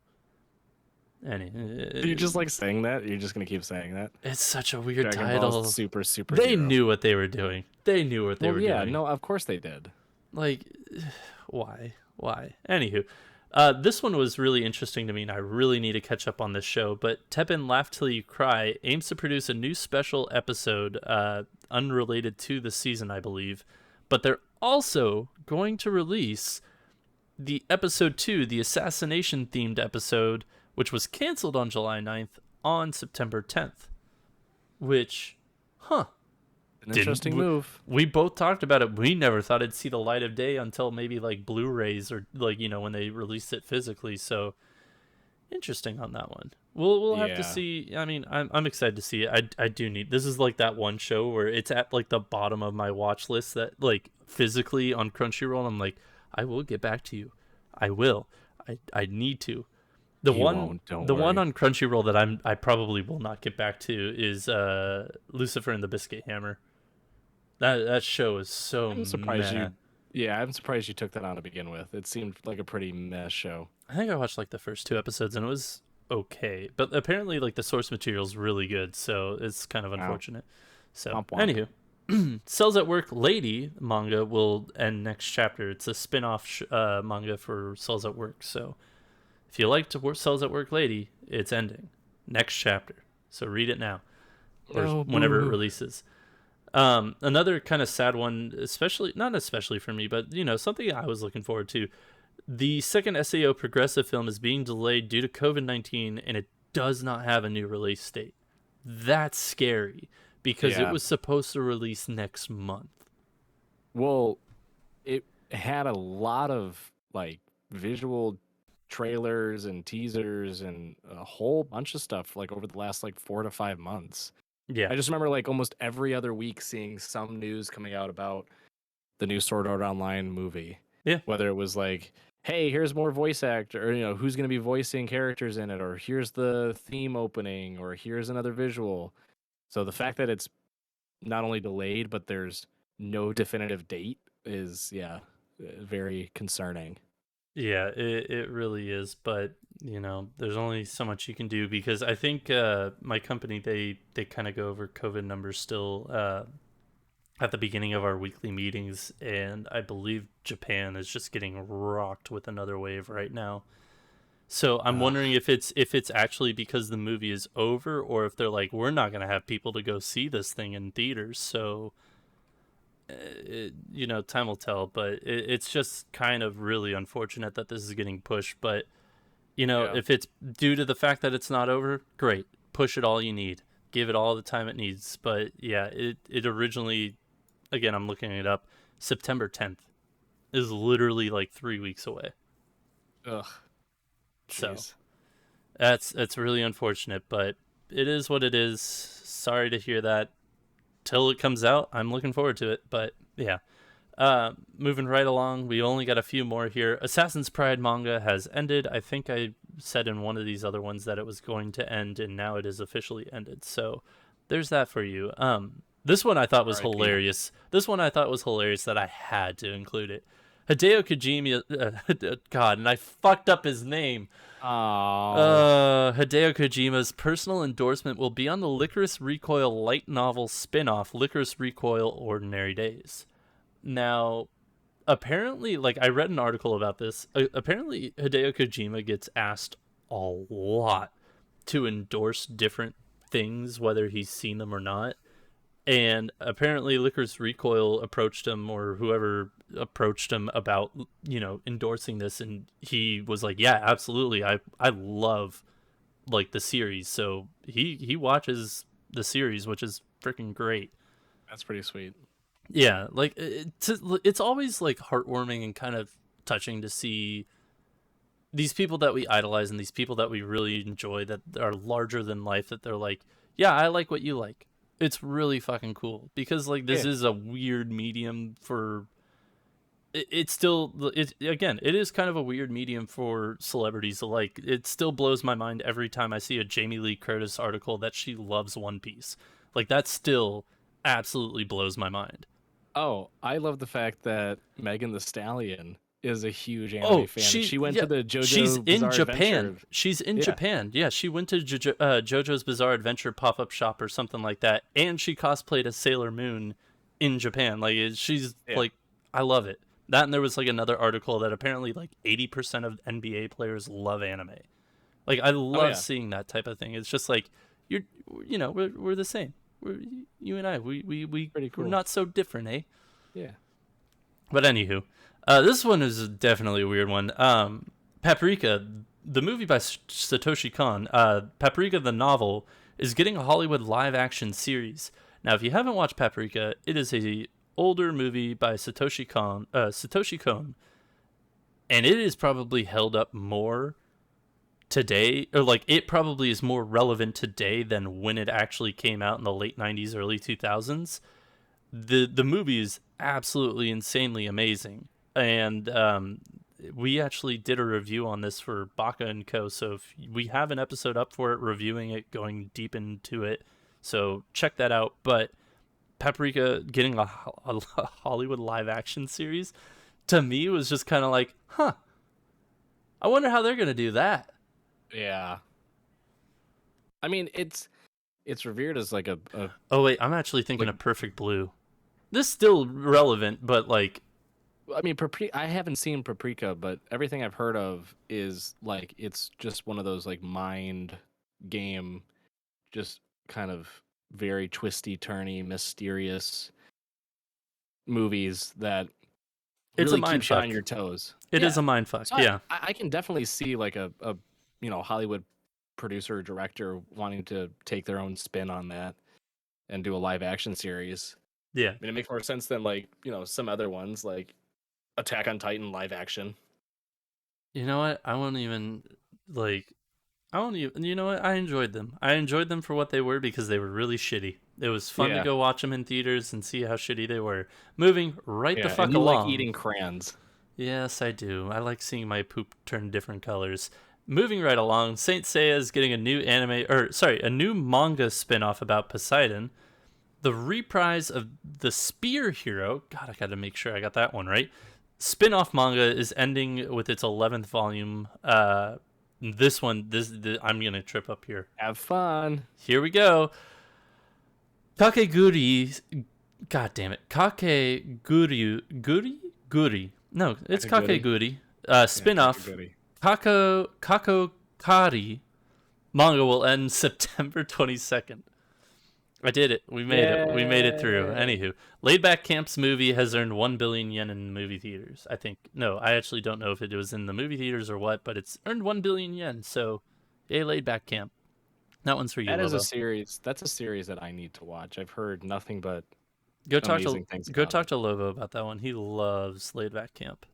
B: You're just like saying that? You're just going to keep saying that?
A: It's such a weird
B: Dragon
A: title.
B: Ball Superhero.
A: They knew what they were doing.
B: Yeah, no, of course they did.
A: Like, why? Anywho, this one was really interesting to me, and I really need to catch up on this show. But Teppen Laugh Till You Cry aims to produce a new special episode unrelated to the season, I believe. But they're also going to release the episode 2, the assassination-themed episode, which was canceled on July 9th on September 10th. Which,
B: An interesting move.
A: We both talked about it. We never thought it'd see the light of day until maybe like Blu-rays or like, you know, when they released it physically. So interesting on that one. We'll have to see. I mean, I'm excited to see it. I do need. This is like that one show where it's at like the bottom of my watch list that like physically on Crunchyroll. I'm like, I will get back to you. I will. I need to. The one on Crunchyroll that I probably will not get back to is Lucifer and the Biscuit Hammer. That show is so.
B: I'm surprised you. Yeah, I'm surprised you took that on to begin with. It seemed like a pretty mess show.
A: I think I watched like the first 2 episodes and it was okay, but apparently like the source material is really good, so it's kind of unfortunate. So anywho, Cells at Work Lady manga will end next chapter. It's a spin-off manga for Cells at Work. So if you liked Cells at Work Lady, it's ending next chapter. So read it now or whenever it releases. Another kind of sad one, not especially for me, but you know, something I was looking forward to. The second SAO Progressive film is being delayed due to COVID-19, and it does not have a new release date. That's scary because it was supposed to release next month.
B: Well, it had a lot of like visual trailers and teasers and a whole bunch of stuff like over the last like 4 to 5 months.
A: Yeah.
B: I just remember like almost every other week seeing some news coming out about the new Sword Art Online movie.
A: Yeah.
B: Whether it was like, hey, here's more voice actor, or, you know, who's going to be voicing characters in it, or here's the theme opening, or here's another visual. So the fact that it's not only delayed, but there's no definitive date is, very concerning.
A: Yeah, it really is. But, you know, there's only so much you can do because I think my company, they kind of go over COVID numbers still at the beginning of our weekly meetings, and I believe Japan is just getting rocked with another wave right now. So I'm wondering if it's actually because the movie is over, or if they're like, we're not going to have people to go see this thing in theaters. So, you know, time will tell. But it's just kind of really unfortunate that this is getting pushed. But, you know, if it's due to the fact that it's not over, great. Push it all you need. Give it all the time it needs. But, yeah, it originally... Again, I'm looking it up. September 10th is literally like 3 weeks away.
B: Ugh.
A: So that's really unfortunate, but it is what it is. Sorry to hear that. Till it comes out, I'm looking forward to it. But yeah, moving right along, we only got a few more here. Assassin's Pride manga has ended. I think I said in one of these other ones that it was going to end, and now it is officially ended. So there's that for you. This one I thought was hilarious. This one I thought was hilarious that I had to include it. Hideo Kojima, God, and I fucked up his name. Hideo Kojima's personal endorsement will be on the Licorice Recoil light novel spin-off, Licorice Recoil Ordinary Days. Now, apparently, like I read an article about this. Apparently, Hideo Kojima gets asked a lot to endorse different things, whether he's seen them or not. And apparently Licorice Recoil approached him, or whoever approached him about, you know, endorsing this, and he was like, yeah, absolutely. I love like the series. So he watches the series, which is freaking great.
B: That's pretty sweet.
A: Yeah, like it's always like heartwarming and kind of touching to see these people that we idolize and these people that we really enjoy that are larger than life, that they're like, yeah, I like what you like. It's really fucking cool because like this is a weird medium for it is kind of a weird medium for celebrities alike. It still blows my mind every time I see a Jamie Lee Curtis article that she loves One Piece. Like that still absolutely blows my mind.
B: Oh, I love the fact that Megan Thee Stallion is a huge anime fan. She went to the JoJo's Bizarre Adventure.
A: She's in Japan. Yeah, she went to JoJo's Bizarre Adventure pop-up shop or something like that, and she cosplayed as Sailor Moon in Japan. Like she's like, I love it. That, and there was like another article that apparently like 80% of NBA players love anime. Like I love seeing that type of thing. It's just like we're the same. You and I, we
B: pretty cool.
A: We're not so different, eh?
B: Yeah.
A: But anywho. This one is definitely a weird one. Paprika, the movie by Satoshi Kon, Paprika the novel, is getting a Hollywood live action series. Now, if you haven't watched Paprika, it is a older movie by Satoshi Kon, and it is probably held up more today, or like it probably is more relevant today than when it actually came out in the late 90s, early 2000s. The movie is absolutely insanely amazing, and we actually did a review on this for Baka&Co. So if we have an episode up for it, reviewing it, going deep into it, so check that out. But Paprika getting a Hollywood live action series, to me, was just kind of like, huh, I wonder how they're gonna do that.
B: Yeah. I mean, it's revered as like a
A: Oh wait, I'm actually thinking
B: like,
A: of Perfect Blue. This is still relevant, but like,
B: I mean, I haven't seen Paprika, but everything I've heard of is like it's just one of those like mind game, just kind of very twisty, turny, mysterious movies that
A: it's a
B: really
A: mind
B: keeps you
A: fuck.
B: on your toes.
A: It is a mind fuck.
B: So
A: Yeah.
B: I can definitely see like a Hollywood producer or director wanting to take their own spin on that and do a live action series.
A: Yeah.
B: I mean, it makes more sense than like some other ones like Attack on Titan live action.
A: You know what? I won't even like. I won't even. You know what? I enjoyed them. I enjoyed them for what they were because they were really shitty. It was fun to go watch them in theaters and see how shitty they were. Moving right the fuck
B: and you
A: along.
B: like eating crayons.
A: Yes, I do. I like seeing my poop turn different colors. Moving right along, Saint Seiya is getting a new manga spin-off about Poseidon. The reprise of the Spear Hero. God, I gotta make sure I got that one right. Spin-off manga is ending with its 11th volume. This one, I'm gonna trip up here.
B: Have fun.
A: Here we go. Kakeguri. God damn it. Guri. No, it's Kakeguri. Spin-off. Kakokari manga will end September 22nd. I did it. We made it. We made it through. Anywho, Laid Back Camp's movie has earned 1 billion yen in movie theaters. I think. No, I actually don't know if it was in the movie theaters or what, but it's earned 1 billion yen. So, yay, Laid Back Camp. That one's for you,
B: That is
A: Lobo.
B: a series. That's a series that I need to watch. I've heard nothing but
A: amazing
B: things.
A: Go talk to Lobo about that one. He loves Laid Back Camp.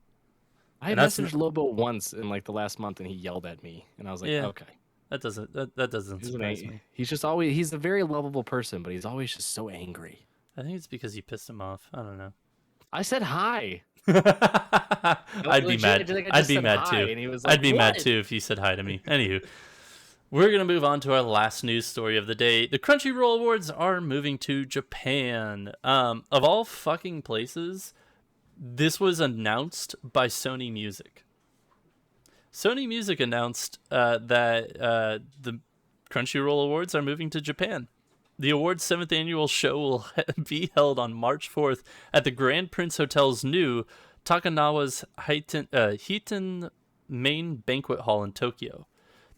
B: I messaged Lobo once in like the last month, and he yelled at me, and I was like, okay.
A: That doesn't surprise me.
B: He's a very lovable person, but he's always just so angry.
A: I think it's because you pissed him off. I don't know.
B: I said hi.
A: I'd be mad. I'd be mad too. I'd be mad too if you said hi to me. Anywho, we're gonna move on to our last news story of the day. The Crunchyroll Awards are moving to Japan. Of all fucking places, this was announced by Sony Music. Sony Music announced that the Crunchyroll Awards are moving to Japan. The awards' 7th annual show will be held on March 4th at the Grand Prince Hotel's new Takanawa's Hiiten Main Banquet Hall in Tokyo.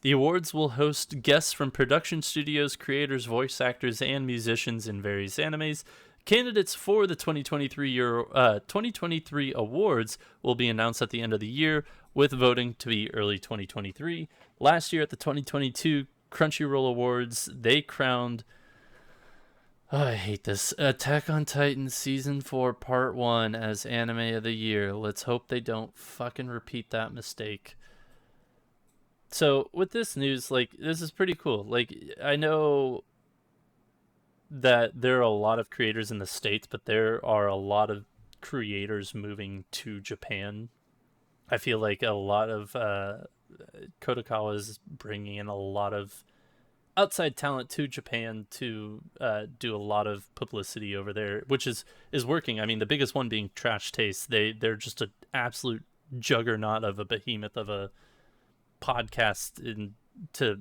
A: The awards will host guests from production studios, creators, voice actors, and musicians in various animes. Candidates for the 2023 awards will be announced at the end of the year, with voting to be early 2023. Last year at the 2022 Crunchyroll Awards, they crowned... Oh, I hate this. Attack on Titan Season 4 Part 1 as Anime of the Year. Let's hope they don't fucking repeat that mistake. So, with this news, like, this is pretty cool. Like, I know that there are a lot of creators in the States, but there are a lot of creators moving to Japan. I feel like a lot of Kodokawa is bringing in a lot of outside talent to Japan to do a lot of publicity over there, which is working. I mean, the biggest one being Trash Taste. They're just an absolute juggernaut of a behemoth of a podcast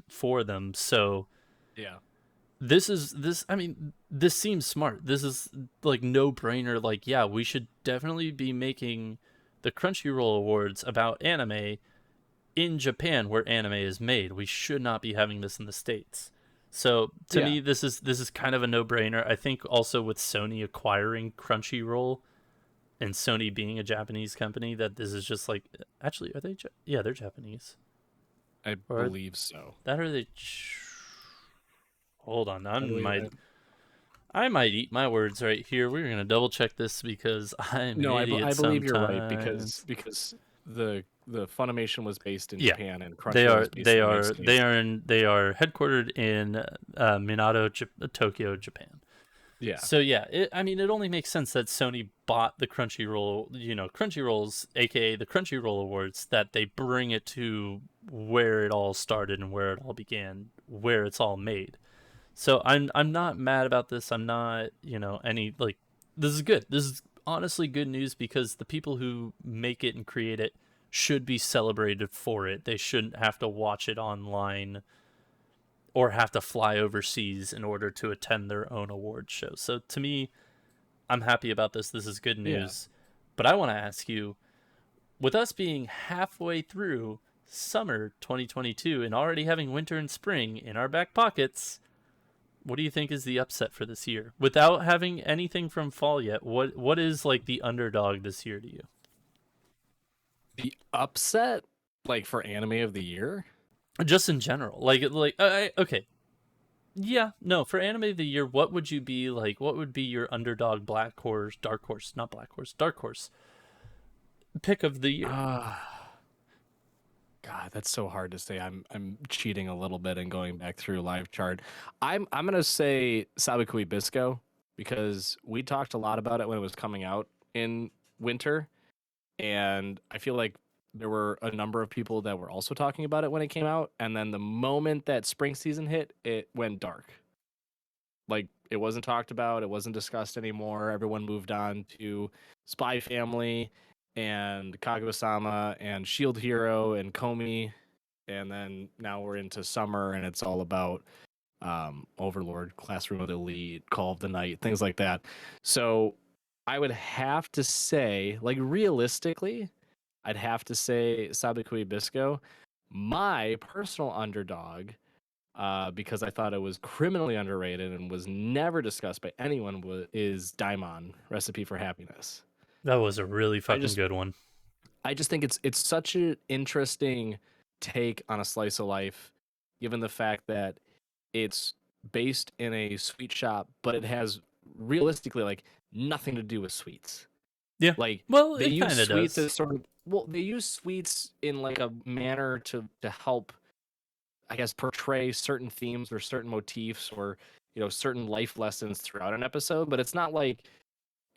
A: for them. So
B: yeah, this
A: seems smart. This is like no brainer. Like, yeah, we should definitely be making the Crunchyroll Awards about anime in Japan where anime is made. We should not be having this in the States. So to me, this is kind of a no-brainer. I think also with Sony acquiring Crunchyroll and Sony being a Japanese company, that this is just like, actually, are they? Yeah, they're Japanese.
B: I
A: Or
B: believe so.
A: that or they hold on,
B: I believe.
A: I might eat my words right here. We're gonna double check this because I'm an
B: No,
A: idiot
B: I believe you're right
A: sometimes.
B: because the Funimation was based in
A: Yeah,
B: Japan and Crunchyroll was based in the United States.
A: they are headquartered in Minato, Tokyo, Japan.
B: Yeah,
A: So yeah, I mean, it only makes sense that Sony bought the Crunchyroll, Crunchyroll's, aka the Crunchyroll Awards, that they bring it to where it all started and where it all began, where it's all made. So I'm not mad about this. I'm not, any like this is good. This is honestly good news because the people who make it and create it should be celebrated for it. They shouldn't have to watch it online or have to fly overseas in order to attend their own award show. So to me, I'm happy about this. This is good
B: yeah.
A: news. But I want to ask you, with us being halfway through summer 2022 and already having winter and spring in our back pockets, what do you think is the upset for this year? Without having anything from fall yet, what is like the underdog this year to you?
B: The upset, like for anime of the year.
A: Just in general, okay, yeah, no, for anime of the year, what would you be like? What would be your underdog, black horse, dark horse, not black horse, dark horse pick of the year?
B: Ah, God, that's so hard to say. I'm cheating a little bit and going back through live chart. I'm gonna say Sabikui Bisco because we talked a lot about it when it was coming out in winter, and I feel like there were a number of people that were also talking about it when it came out, and then the moment that spring season hit, it went dark. Like it wasn't talked about, it wasn't discussed anymore. Everyone moved on to Spy Family and Kaguya-sama and Shield Hero and Komi, and then now we're into summer and it's all about Overlord, Classroom of the Elite, Call of the Night, things like that. So I would have to say, like realistically, I'd have to say Sabikui Bisco. My personal underdog, because I thought it was criminally underrated and was never discussed by anyone, is Daimon, Recipe for Happiness.
A: That was a really
B: I
A: fucking
B: just
A: good one.
B: I just think it's such an interesting take on a slice of life, given the fact that it's based in a sweet shop, but it has realistically like nothing to do with sweets.
A: Yeah.
B: Like
A: Well,
B: they
A: it
B: use
A: kind of
B: sweets
A: does.
B: as sort of they use sweets in like a manner to help, I guess, portray certain themes or certain motifs or certain life lessons throughout an episode. But it's not like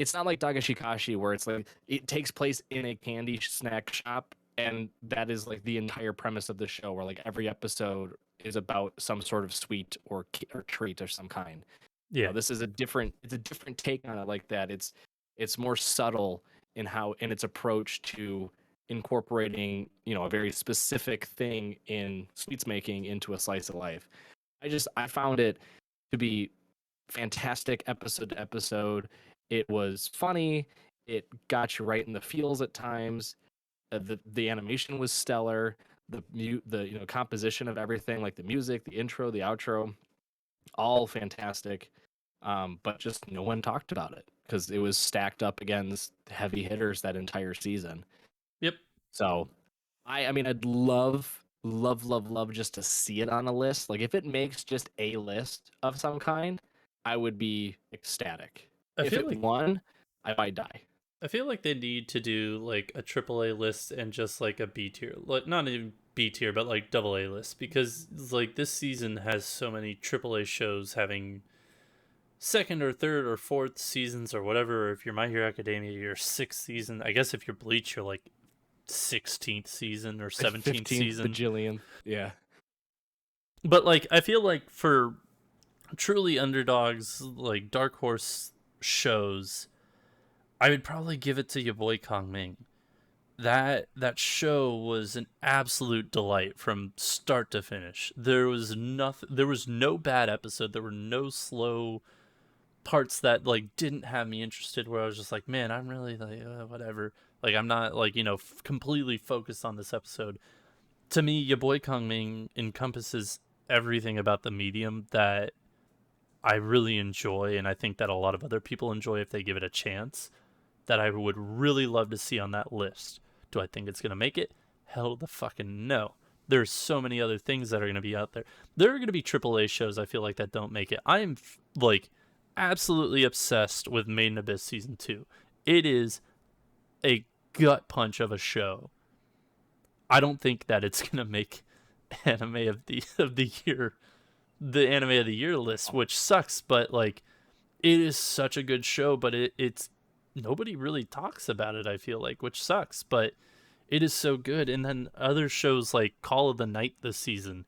B: Dagashikashi where it's like it takes place in a candy snack shop and that is like the entire premise of the show where like every episode is about some sort of sweet or treat of some kind.
A: Yeah.
B: This is it's a different take on it like that. It's more subtle in its approach to incorporating, a very specific thing in sweets making into a slice of life. I found it to be fantastic episode to episode. It was funny. It got you right in the feels at times. The animation was stellar. The composition of everything, like the music, the intro, the outro, all fantastic. But just no one talked about it because it was stacked up against heavy hitters that entire season.
A: Yep.
B: So I mean, I'd love, love, love, love just to see it on a list. Like if it makes just a list of some kind, I would be ecstatic.
A: I
B: If
A: feel
B: it
A: like
B: won, I might die.
A: I feel like they need to do like a AAA list and just like a B tier, like not even B tier, but like double A list because like this season has so many AAA shows having second or third or fourth seasons or whatever. Or if you're My Hero Academia, your sixth season. I guess if you're Bleach, you're like 16th season or
B: Like
A: 17th
B: 15th
A: season.
B: bajillion. Yeah.
A: But like I feel like for truly underdogs, like dark horse shows, I would probably give it to your boy Kong Ming. That show was an absolute delight from start to finish. There was nothing. There was no bad episode. There were no slow parts that like didn't have me interested. Where I was just like, man, I'm really like whatever. Like I'm not like completely focused on this episode. To me, your boy Kong Ming encompasses everything about the medium that I really enjoy, and I think that a lot of other people enjoy if they give it a chance. That I would really love to see on that list. Do I think it's gonna make it? Hell the fucking no. There's so many other things that are going to be out there. There are going to be AAA shows I feel like that don't make it. I am like absolutely obsessed with Made in Abyss season 2. It is a gut punch of a show. I don't think that it's going to make anime of the year, the anime of the year list, which sucks, but like it is such a good show, but it's nobody really talks about it, I feel like, which sucks, but it is so good. And then other shows like Call of the Night this season,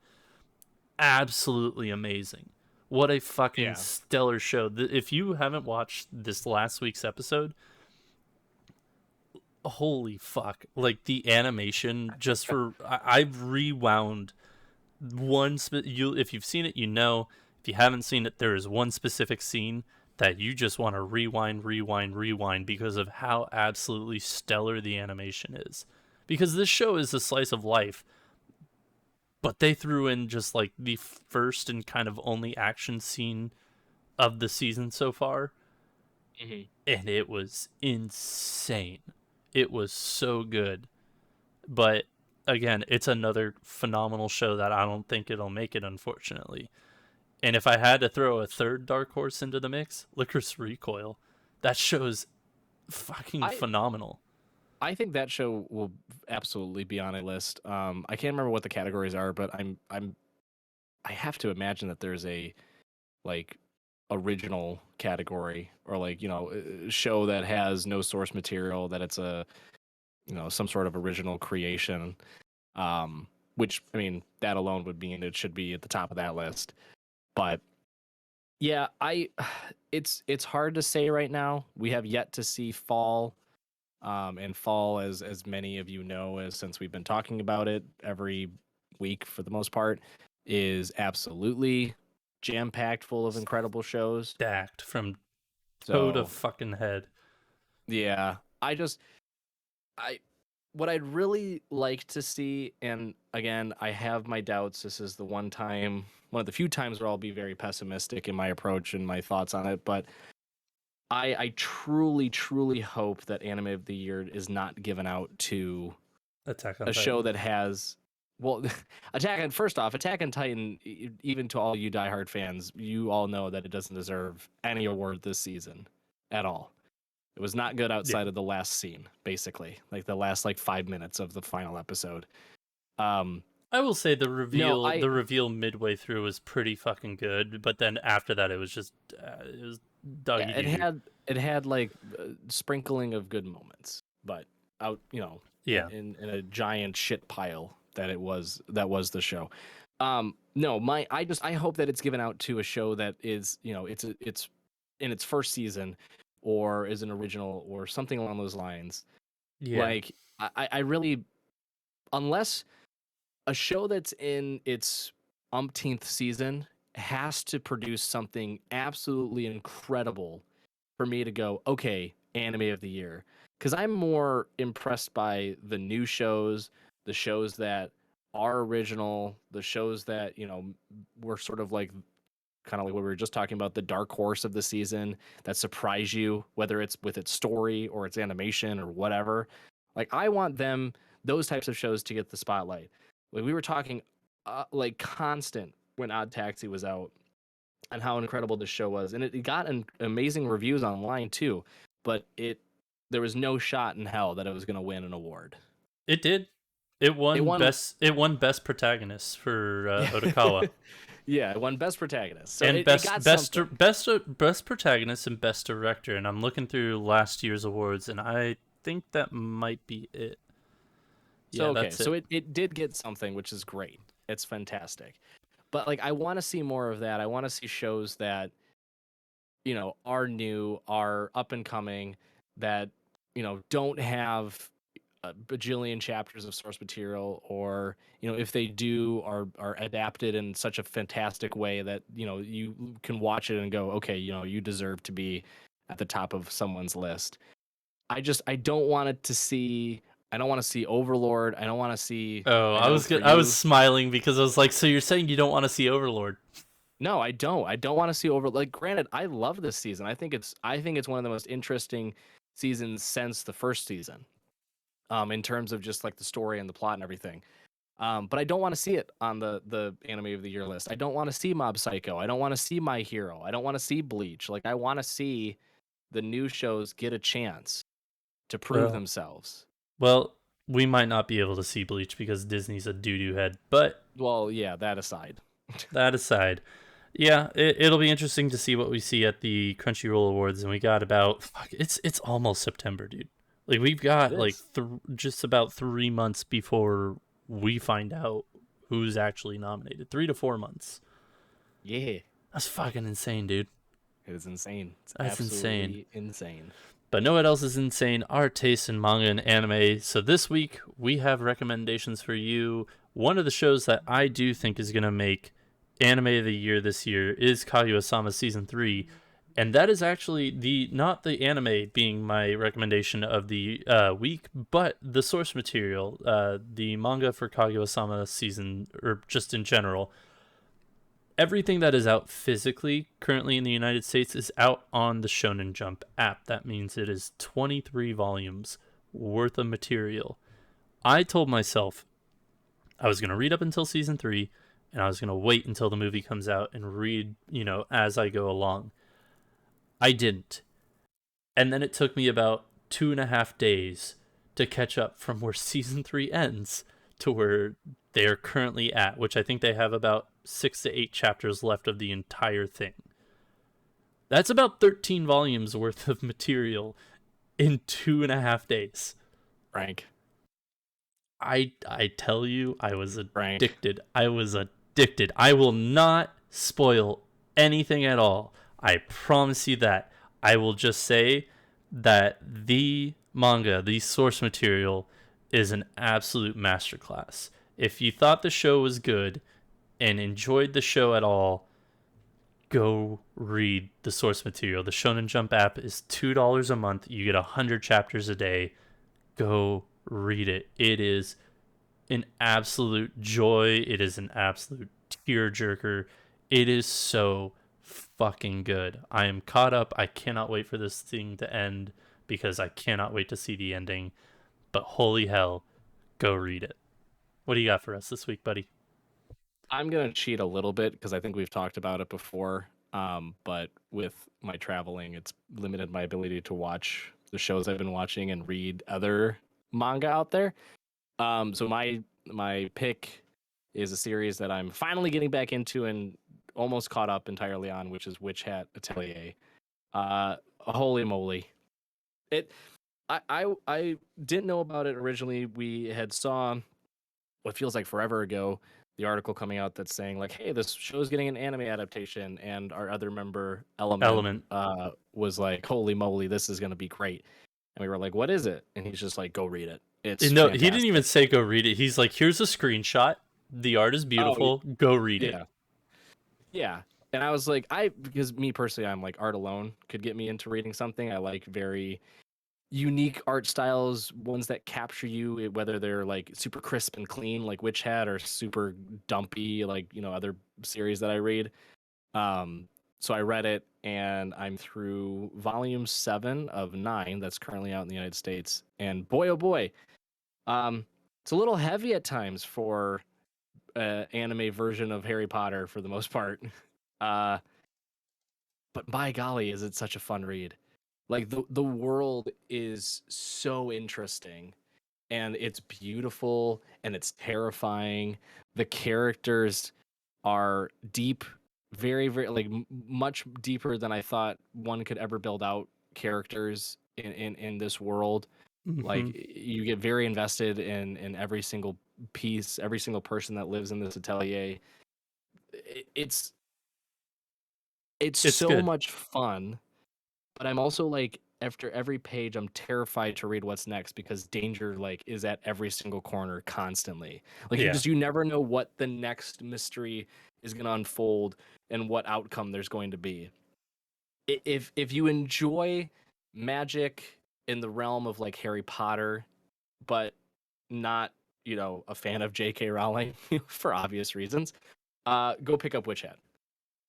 A: absolutely amazing. What a fucking
B: Yeah.
A: stellar show. If you haven't watched this last week's episode, holy fuck. Like the animation just for I've rewound if you've seen it, you know. If you haven't seen it, there is one specific scene that you just want to rewind because of how absolutely stellar the animation is. Because this show is a slice of life, but they threw in just like the first and kind of only action scene of the season so far, and it was insane. It was so good. But again, it's another phenomenal show that I don't think it'll make it, unfortunately. And if I had to throw a third dark horse into the mix, Licorice Recoil. That show's fucking
B: I
A: phenomenal.
B: I think that show will absolutely be on a list. I can't remember what the categories are, but I have to imagine that there's a like original category or like a show that has no source material, that it's a some sort of original creation. Which I mean that alone would mean it should be at the top of that list. But yeah, it's hard to say right now. We have yet to see Fall. And Fall, as many of you know, as since we've been talking about it every week for the most part, is absolutely jam packed full of incredible shows.
A: Stacked from toe to
B: So
A: fucking head.
B: yeah, I what I'd really like to see, and again, I have my doubts. This is one of the few times where I'll be very pessimistic in my approach and my thoughts on it, but I truly, truly hope that Anime of the Year is not given out to
A: Attack on
B: a show
A: Titan.
B: that has, well, First off, Attack on Titan, even to all you diehard fans, you all know that it doesn't deserve any award this season at all. It was not good
A: Yeah.
B: outside of the last scene, basically, like the last like 5 minutes of the final episode. Um,
A: I will say
B: no, I
A: the reveal midway through was pretty fucking good, but then after that it was just it was doggy
B: yeah,
A: doo doo.
B: it had like a sprinkling of good moments, but out
A: Yeah.
B: in a giant shit pile that was the show. No, I hope that it's given out to a show that is it's in its first season, or is an original or something along those lines.
A: Yeah.
B: Like I really, unless a show that's in its umpteenth season has to produce something absolutely incredible for me to go, okay, anime of the year. Because I'm more impressed by the new shows, the shows that are original, the shows that, were sort of like kind of like what we were just talking about, the dark horse of the season that surprise you, whether it's with its story or its animation or whatever. Like I want those types of shows to get the spotlight. Like we were talking like constant when Odd Taxi was out and how incredible this show was, and it got amazing reviews online too. But there was no shot in hell that it was going to win an award.
A: It did.
B: It won,
A: It won best protagonist for Otokawa.
B: yeah, it won best protagonist. So
A: And
B: it got something.
A: best protagonist and best director. And I'm looking through last year's awards, and I think that might be it.
B: So
A: Yeah,
B: okay,
A: that's
B: so
A: it.
B: it did get something, which is great. It's fantastic. But like I want to see more of that. I want to see shows that are new, are up and coming, that don't have a bajillion chapters of source material, or if they do, are adapted in such a fantastic way that you can watch it and go, okay, you deserve to be at the top of someone's list. I don't want it to see. I don't want to see Overlord. I don't want to see.
A: Oh,
B: I know for
A: I was
B: you.
A: smiling because I was like, so you're saying you don't want to see Overlord?
B: No, I don't. I don't want to see Overlord. Like, granted, I love this season. I think it's one of the most interesting seasons since the first season. In terms of just like the story and the plot and everything. But I don't want to see it on the anime of the year list. I don't want to see Mob Psycho. I don't want to see My Hero. I don't want to see Bleach. Like, I want to see the new shows get a chance to prove
A: Well,
B: themselves.
A: well, we might not be able to see Bleach because Disney's a doo-doo head, but
B: Well, yeah, that aside.
A: that aside, yeah, it'll be interesting to see what we see at the Crunchyroll Awards, and we got about it's almost September, dude. Like we've
B: It
A: got like
B: is.
A: just about 3 months before we find out who's actually nominated. 3 to 4 months.
B: Yeah,
A: That's fucking insane, dude.
B: it is insane. It's
A: That's insane.
B: absolutely insane.
A: But know what else is insane? Our taste in manga and anime. So this week we have recommendations for you. One of the shows that I do think is gonna make anime of the year this year is Kaguya-sama season 3, and that is actually the not the anime being my recommendation of the week, but the source material, the manga for Kaguya-sama season, or just in general. Everything that is out physically currently in the United States is out on the Shonen Jump app. That means it is 23 volumes worth of material. I told myself I was going to read up until season 3, and I was going to wait until the movie comes out and read, as I go along. I didn't. And then it took me about 2.5 days to catch up from where season 3 ends to where they're currently at, which I think they have about 6 to 8 chapters left of the entire thing. That's about 13 volumes worth of material in 2.5 days.
B: Frank.
A: I tell you, I was
B: Frank.
A: addicted. I was addicted. I will not spoil anything at all. I promise you that. I will just say that the manga, the source material, is an absolute masterclass. If you thought the show was good and enjoyed the show at all, go read the source material. The Shonen Jump app is $2 a month. You get 100 chapters a day. Go read it. It is an absolute joy. It is an absolute tearjerker. It is so fucking good. I am caught up. I cannot wait for this thing to end because I cannot wait to see the ending. But holy hell, go read it. What do you got for us this week, buddy?
B: I'm gonna cheat a little bit because I think we've talked about it before. But with my traveling, it's limited my ability to watch the shows I've been watching and read other manga out there. So my pick is a series that I'm finally getting back into and almost caught up entirely on, which is Witch Hat Atelier. Holy moly! It I didn't know about it originally. We had saw what feels like forever ago the article coming out that's saying like, hey, this show's getting an anime adaptation, and our other member Element
A: Element.
B: was like, holy moly, this is gonna be great. And we were like, what is it? And he's just like, go read it. It's
A: No, he didn't even
B: fantastic.
A: say go read it. He's like, here's a screenshot. The art is
B: Oh
A: beautiful. Go read it.
B: yeah, yeah. And I was like, because me personally, I'm like art alone could get me into reading something. I like very unique art styles, ones that capture you, whether they're like super crisp and clean, like Witch Hat, or super dumpy, like other series that I read. So I read it, and I'm through volume 7 of 9 that's currently out in the United States. And boy, oh boy, it's a little heavy at times for anime version of Harry Potter for the most part. Uh, but by golly, is it such a fun read? Like the world is so interesting, and it's beautiful, and it's terrifying. The characters are deep, very very like much deeper than I thought one could ever build out characters in this world. Like
A: Mm-hmm.
B: you get very invested in every single piece, every single person that lives in this atelier. It's
A: It's
B: so
A: good.
B: much fun, but I'm also like after every page I'm terrified to read what's next because danger like is at every single corner constantly. Like
A: Yeah.
B: you never know what the next mystery is going to unfold and what outcome there's going to be. If you enjoy magic in the realm of like Harry Potter, but not, a fan of J.K. Rowling for obvious reasons, go pick up Witch Hat.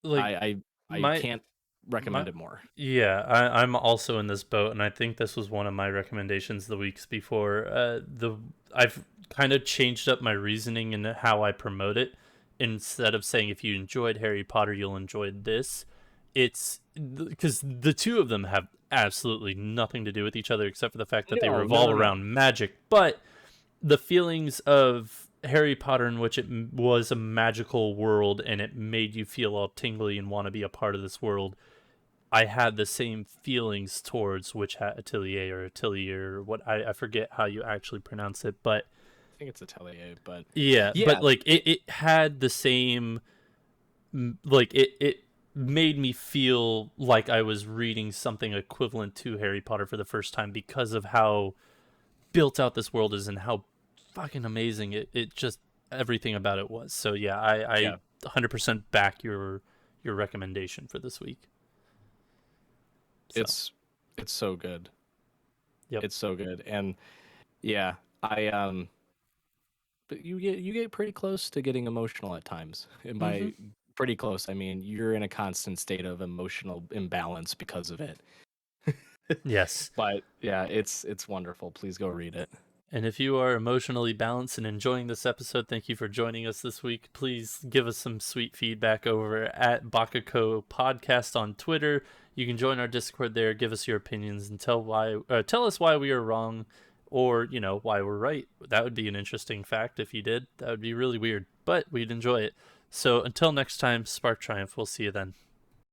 A: Like
B: I
A: my
B: can't
A: my
B: recommend it more.
A: yeah, I'm also in this boat, and I think this was one of my recommendations the weeks before. The I've kind of changed up my reasoning and how I promote it. Instead of saying if you enjoyed Harry Potter, you'll enjoy this. It's because the two of them have absolutely nothing to do with each other except for the fact that they revolve
B: No.
A: around magic. But the feelings of Harry Potter, in which it was a magical world and it made you feel all tingly and want to be a part of this world, I had the same feelings towards Witch Hat Atelier, or what I forget how you actually pronounce it, but
B: I think it's Atelier, but
A: yeah,
B: yeah,
A: but like it had the same, like it made me feel like I was reading something equivalent to Harry Potter for the first time because of how built out this world is and how fucking amazing it just everything about it was. So yeah, I 100% back your recommendation for this week. So.
B: it's so good.
A: Yep.
B: It's so good. And yeah, I but you get pretty close to getting emotional at times. And by pretty close, I mean you're in a constant state of emotional imbalance because of it.
A: Yes.
B: But yeah, it's wonderful. Please go read it.
A: And if you are emotionally balanced and enjoying this episode, thank you for joining us this week. Please give us some sweet feedback over at Baka&Co podcast on Twitter. You can join our Discord there, give us your opinions, and tell us why we are wrong, or why we're right. That would be an interesting fact if you did. That would be really weird, but we'd enjoy it. So until next time, Spark Triumph. We'll see you then.